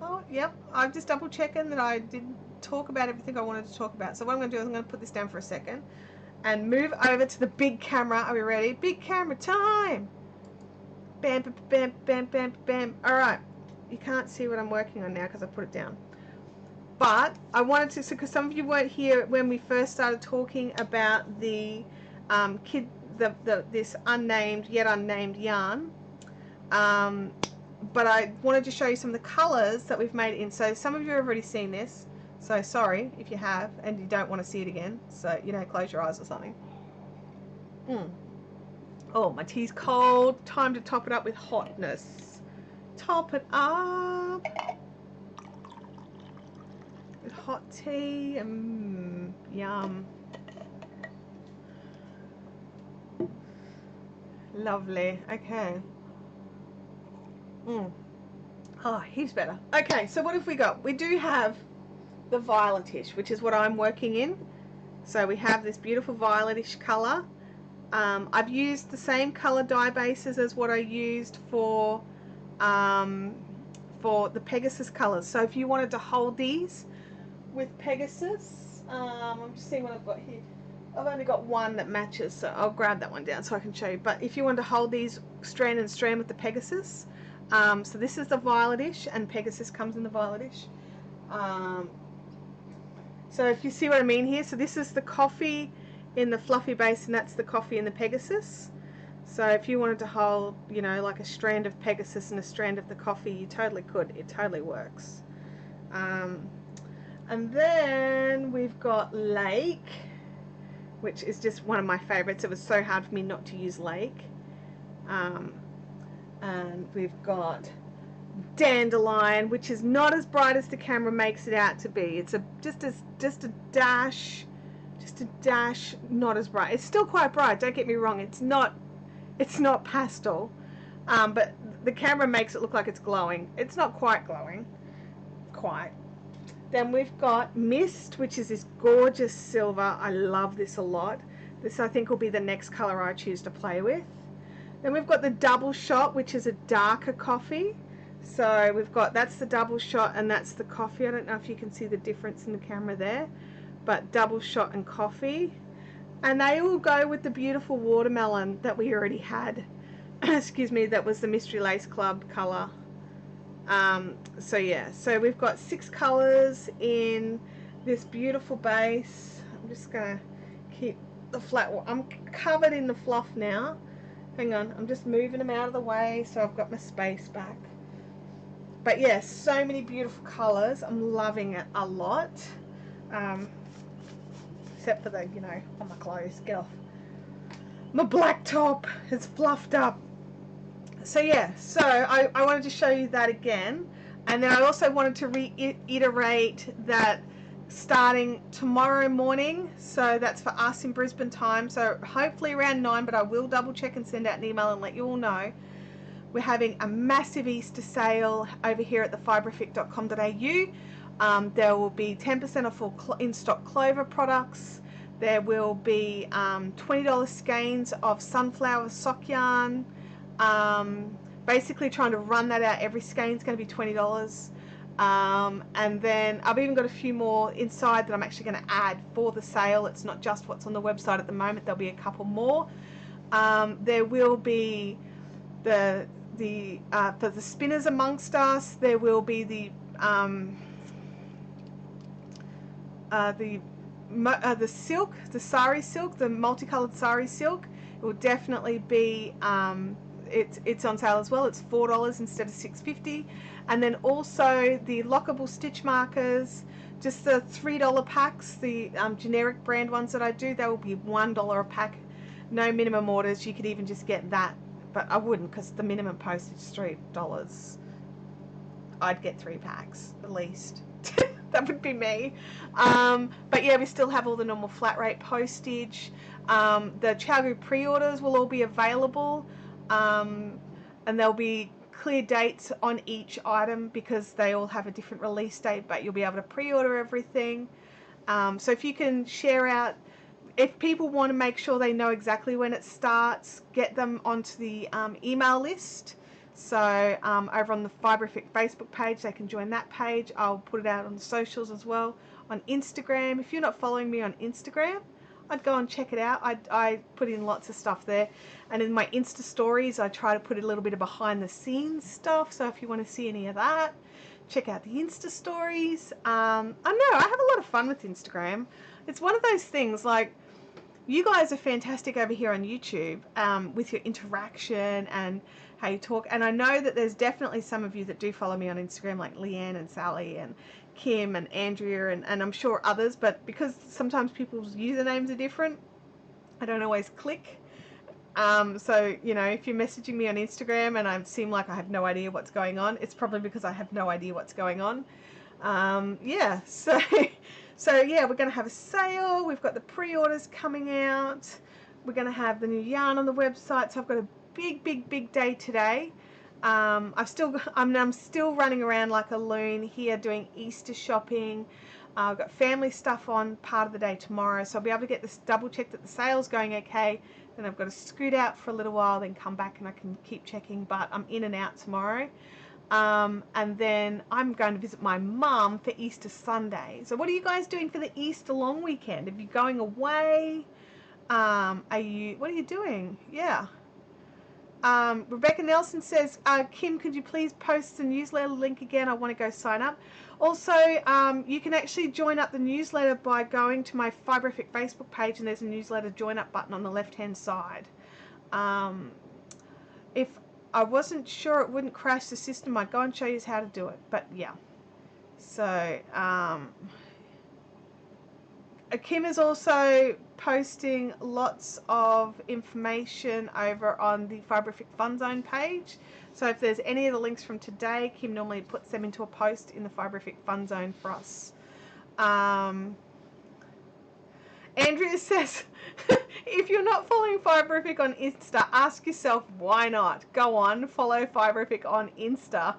Oh, yep. I'm just double checking that I did talk about everything I wanted to talk about. So what I'm going to do is I'm going to put this down for a second and move over to the big camera. Are we ready? Big camera time. Bam, bam, bam, bam, bam, bam. All right. You can't see what I'm working on now because I put it down. But I wanted to, because some of you weren't here when we first started talking about the this yet unnamed yarn. But I wanted to show you some of the colors that we've made it in. So some of you have already seen this. So sorry if you have and you don't want to see it again. So, you know, close your eyes or something. Oh, my tea's cold. Time to top it up with hotness. Top it up with hot tea. Yum. Lovely. Okay. Oh, he's better. Okay, so what have we got? We do have the violetish, which is what I'm working in. So we have this beautiful violetish colour. I've used the same colour dye bases as what I used for the Pegasus colours. So if you wanted to hold these with Pegasus, I'm just seeing what I've got here. I've only got one that matches, so I'll grab that one down so I can show you. But if you want to hold these strand and strand with the Pegasus, so this is the violetish, and Pegasus comes in the violetish. So if you see what I mean here, so this is the coffee in the fluffy base, and that's the coffee in the Pegasus. So if you wanted to hold, you know, like a strand of Pegasus and a strand of the coffee, you totally could. It totally works. And then we've got Lake, which is just one of my favorites. It was so hard for me not to use Lake. And we've got dandelion, which is not as bright as the camera makes it out to be. It's just a dash, not as bright. It's still quite bright, don't get me wrong. It's not pastel, but the camera makes it look like it's glowing. It's not quite glowing, quite. Then we've got Mist, which is this gorgeous silver. I love this a lot. This I think will be the next color I choose to play with. Then we've got the Double Shot, which is a darker coffee. So we've got, that's the Double Shot and that's the coffee. I don't know if you can see the difference in the camera there, but Double Shot and coffee. And they all go with the beautiful watermelon that we already had. Excuse me, that was the Mystery Lace Club color. So yeah, so we've got 6 colors in this beautiful base. I'm just gonna keep the flat, I'm covered in the fluff now. Hang on, I'm just moving them out of the way so I've got my space back. But yeah, so many beautiful colors. I'm loving it a lot. Except for the, you know, on my clothes. Get off. My black top is fluffed up. So yeah, so I wanted to show you that again. And then I also wanted to reiterate that starting tomorrow morning, so that's for us in Brisbane time, so hopefully around 9, but I will double check and send out an email and let you all know. We're having a massive Easter sale over here at thefiberfic.com.au. There will be 10% off all in-stock Clover products. There will be $20 skeins of sunflower sock yarn. Basically trying to run that out. Every skein is going to be $20. And then I've even got a few more inside that I'm actually going to add for the sale. It's not just what's on the website at the moment. There'll be a couple more. There will be for the spinners amongst us, there will be the silk, the sari silk, the multicolored sari silk. It will definitely be it's on sale as well. It's $4 instead of $6.50. And then also the lockable stitch markers, just the $3 packs, the generic brand ones that I do, they will be $1 a pack. No minimum orders. You could even just get that, but I wouldn't because the minimum postage is $3. I'd get 3 packs at least. That would be me. But yeah, we still have all the normal flat rate postage. The ChowGoo pre-orders will all be available, and there'll be clear dates on each item because they all have a different release date, but you'll be able to pre-order everything. So if you can share out, if people want to make sure they know exactly when it starts, get them onto the email list. So over on the Fibrific Facebook page, they can join that page. I'll put it out on the socials as well. On Instagram, if you're not following me on Instagram, I'd go and check it out. I put in lots of stuff there. And in my Insta stories, I try to put a little bit of behind the scenes stuff. So if you want to see any of that, check out the Insta stories. I know, I have a lot of fun with Instagram. It's one of those things, like, you guys are fantastic over here on YouTube with your interaction and how you talk. And I know that there's definitely some of you that do follow me on Instagram, like Leanne and Sally and Kim and Andrea and I'm sure others. But because sometimes people's usernames are different, I don't always click. So, you know, if you're messaging me on Instagram and I seem like I have no idea what's going on, it's probably because I have no idea what's going on. Yeah, so... So yeah, we're going to have a sale. We've got the pre-orders coming out. We're going to have the new yarn on the website. So I've got a big day today. I'm still running around like a loon here doing Easter shopping. I've got family stuff on part of the day tomorrow, so I'll be able to get this, double check that the sale's going okay. Then I've got to scoot out for a little while, then come back and I can keep checking. But I'm in and out tomorrow. And then I'm going to visit my mum for Easter Sunday. So what are you guys doing for the Easter long weekend? Are you going away? What are you doing? Yeah. Rebecca Nelson says, Kim, could you please post the newsletter link again? I want to go sign up. Also, you can actually join up the newsletter by going to my Fibrific Facebook page, and there's a newsletter join up button on the left hand side. If I wasn't sure it wouldn't crash the system, I'd go and show you how to do it. But yeah. So, Kim is also posting lots of information over on the Fibrific Fun Zone page. So if there's any of the links from today, Kim normally puts them into a post in the Fibrific Fun Zone for us. Andrea says, if you're not following Fibrific on Insta, ask yourself why not. Go on, follow Fibrific on Insta.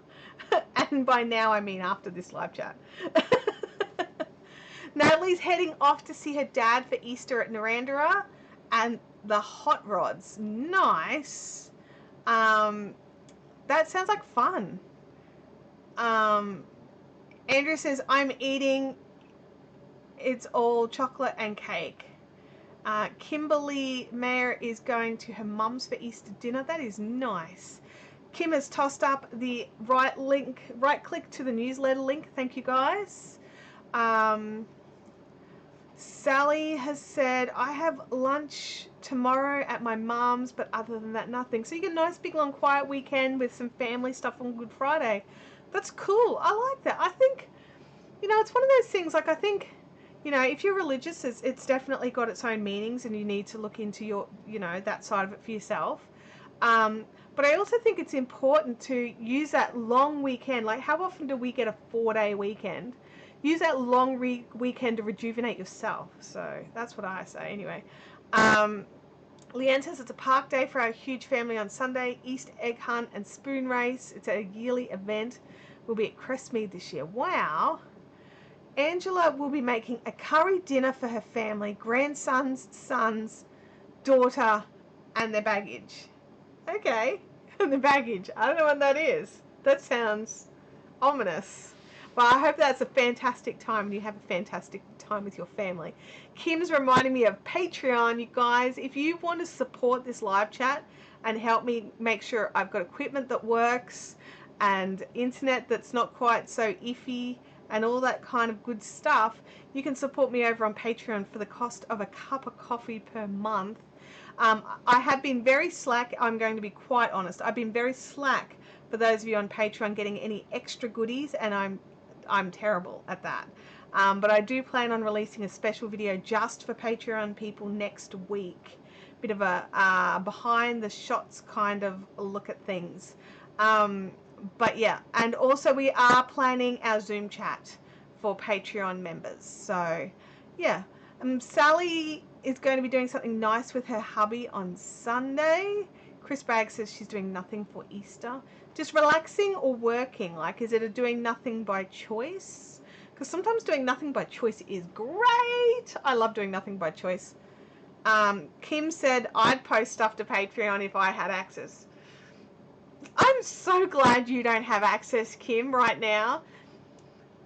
And by now I mean after this live chat. Natalie's heading off to see her dad for Easter at Narandera and the hot rods. Nice. That sounds like fun. Andrew says, I'm eating. It's all chocolate and cake. Kimberly Mayer is going to her mum's for Easter dinner. That is nice. Kim has tossed up the right click to the newsletter link. Thank you guys. Sally has said, I have lunch tomorrow at my mum's, but other than that, nothing. So you get a nice big long quiet weekend with some family stuff on Good Friday. That's cool. I like that. I think, it's one of those things, like, I think, if you're religious, it's definitely got its own meanings, and you need to look into your, that side of it for yourself. But I also think it's important to use that long weekend. Like, how often do we get a 4-day weekend? Use that long weekend to rejuvenate yourself. So that's what I say anyway. Leanne says it's a park day for our huge family on Sunday. East egg hunt and spoon race. It's a yearly event. We'll be at Crestmead this year. Wow. Angela will be making a curry dinner for her family, grandsons, sons, daughter, and their baggage. Okay. And the baggage. I don't know what that is. That sounds ominous. But I hope that's a fantastic time and you have a fantastic time with your family. Kim's reminding me of Patreon. You guys, if you want to support this live chat and help me make sure I've got equipment that works and internet that's not quite so iffy and all that kind of good stuff, you can support me over on Patreon for the cost of a cup of coffee per month. I have been very slack. I'm going to be quite honest. I've been very slack for those of you on Patreon getting any extra goodies, and I'm terrible at that. But I do plan on releasing a special video just for Patreon people next week. Bit of a behind the shots kind of look at things. But yeah, and also we are planning our Zoom chat for Patreon members. So yeah, Sally is going to be doing something nice with her hubby on Sunday. Chris Bragg says she's doing nothing for Easter. Just relaxing or working? Like, is it a doing nothing by choice? Because sometimes doing nothing by choice is great. I love doing nothing by choice. Kim said I'd post stuff to Patreon if I had access. I'm so glad you don't have access, Kim, right now.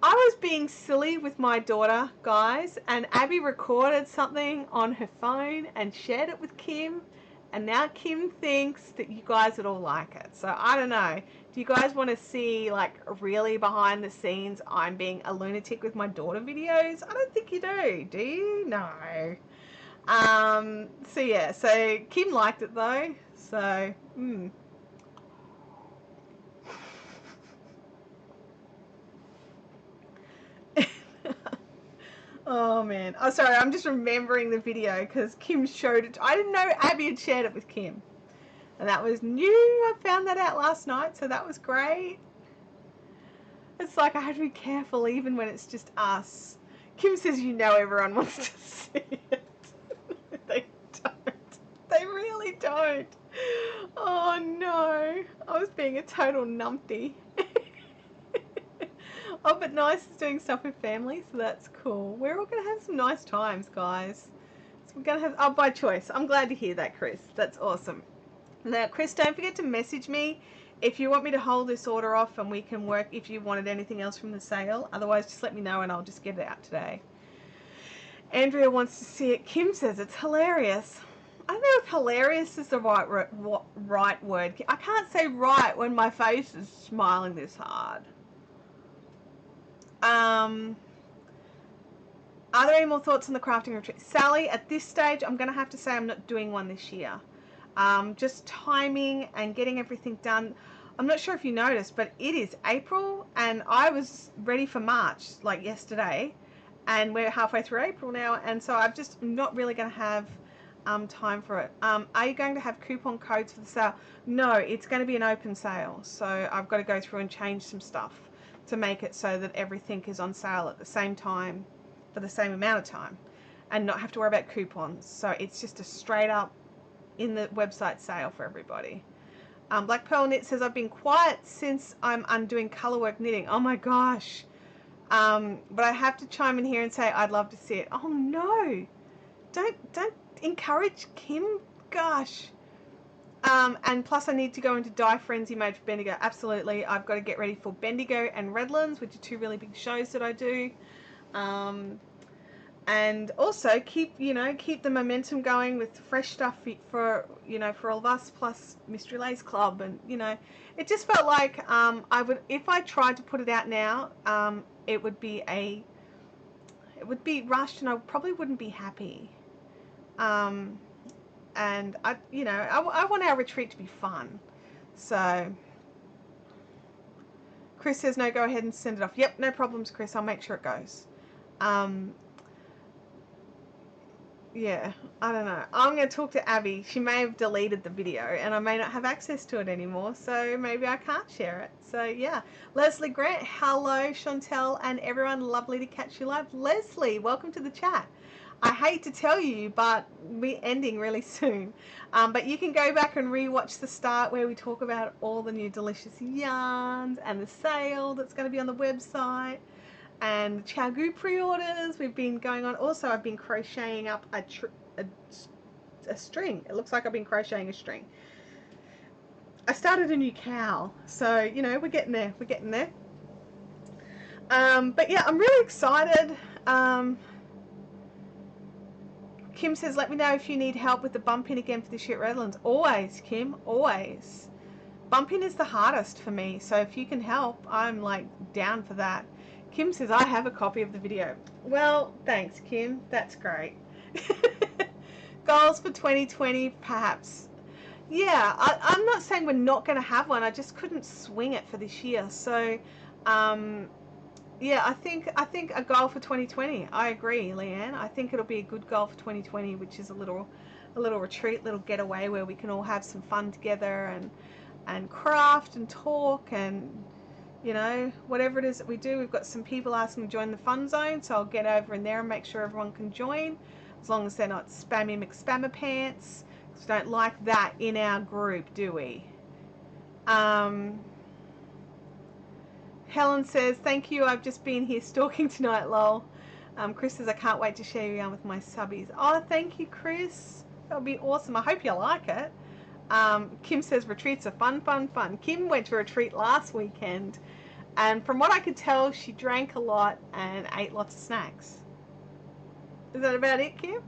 I was being silly with my daughter, guys, and Abby recorded something on her phone and shared it with Kim, and now Kim thinks that you guys would all like it. So I don't know. Do you guys want to see, like, really behind the scenes I'm being a lunatic with my daughter videos? I don't think you do you? No. So yeah, so Kim liked it though. So, Oh man, oh sorry, I'm just remembering the video because Kim showed it. I didn't know Abby had shared it with Kim, and that was new. I found that out last night, so that was great. It's like I have to be careful even when it's just us. Kim says everyone wants to see it. They don't. They really don't. Oh no, I was being a total numpty. Oh, but Nice is doing stuff with family, so that's cool. We're all going to have some nice times, guys. So we're going to have, by choice. I'm glad to hear that, Chris. That's awesome. Now, Chris, don't forget to message me if you want me to hold this order off and we can work if you wanted anything else from the sale. Otherwise, just let me know and I'll just get it out today. Andrea wants to see it. Kim says it's hilarious. I don't know if hilarious is the right word. I can't say right when my face is smiling this hard. Are there any more thoughts on the crafting retreat? Sally, at this stage, I'm going to have to say I'm not doing one this year. Just timing and getting everything done. I'm not sure if you noticed, but it is April and I was ready for March, like yesterday. and we're halfway through April now, and so I'm just not really going to have time for it. Are you going to have coupon codes for the sale? No, it's going to be an open sale, so I've got to go through and change some stuff to make it so that everything is on sale at the same time for the same amount of time and not have to worry about coupons. So it's just a straight up in the website sale for everybody. Black Pearl Knit says, I've been quiet since I'm undoing colorwork knitting. Oh my gosh. But I have to chime in here and say I'd love to see it. Oh no. Don't encourage Kim. Gosh. And plus I need to go into Dye Frenzy mode for Bendigo. Absolutely. I've got to get ready for Bendigo and Redlands, which are two really big shows that I do. And also keep the momentum going with fresh stuff for all of us, plus Mystery Lace Club. And it just felt like if I tried to put it out now, it would be rushed, and I probably wouldn't be happy. And I want our retreat to be fun. So Chris says, no, go ahead and send it off. Yep, no problems, Chris. I'll make sure it goes. Yeah, I don't know. I'm going to talk to Abby. She may have deleted the video and I may not have access to it anymore, so maybe I can't share it. So yeah, Leslie Grant, hello Chantel and everyone, lovely to catch you live. Leslie, welcome to the chat. I hate to tell you, but we're ending really soon. But you can go back and re-watch the start where we talk about all the new delicious yarns and the sale that's going to be on the website. And the Chagoo pre-orders we've been going on. Also, I've been crocheting up a string. It looks like I've been crocheting a string. I started a new cowl, so we're getting there. We're getting there. But yeah, I'm really excited. Kim says, let me know if you need help with the bump in again for this year at Redlands. Always, Kim, always. Bump in is the hardest for me, so if you can help, I'm like down for that. Kim says, I have a copy of the video. Well, thanks, Kim. That's great. Goals for 2020, perhaps. Yeah, I'm not saying we're not going to have one. I just couldn't swing it for this year. So, yeah, I think a goal for 2020. I agree, Leanne. I think it'll be a good goal for 2020, which is a little retreat, little getaway where we can all have some fun together and craft and talk and whatever it is that we do. We've got some people asking to join the fun zone, so I'll get over in there and make sure everyone can join, as long as they're not spammy McSpammer pants. We don't like that in our group, do we? Helen says, thank you, I've just been here stalking tonight, lol. Chris says, I can't wait to share you yarn with my subbies. Oh, thank you, Chris. That'll be awesome. I hope you like it. Kim says, retreats are fun, fun, fun. Kim went to a retreat last weekend, and from what I could tell, she drank a lot and ate lots of snacks. Is that about it, Kim?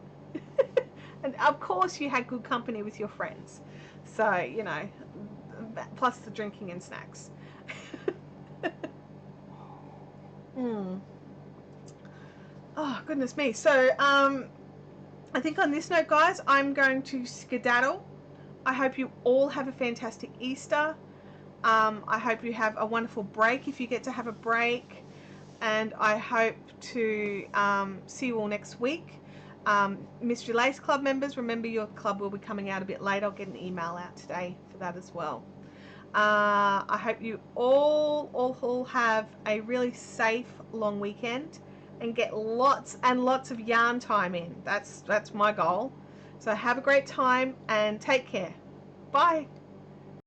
And of course you had good company with your friends. So, plus the drinking and snacks. Oh, goodness me. So, I think on this note, guys, I'm going to skedaddle. I hope you all have a fantastic Easter. I hope you have a wonderful break if you get to have a break. And I hope to see you all next week. Mystery Lace Club members, remember your club will be coming out a bit late. I'll get an email out today for that as well. I hope you all have a really safe long weekend and get lots and lots of yarn time in. That's my goal. So have a great time and take care. Bye.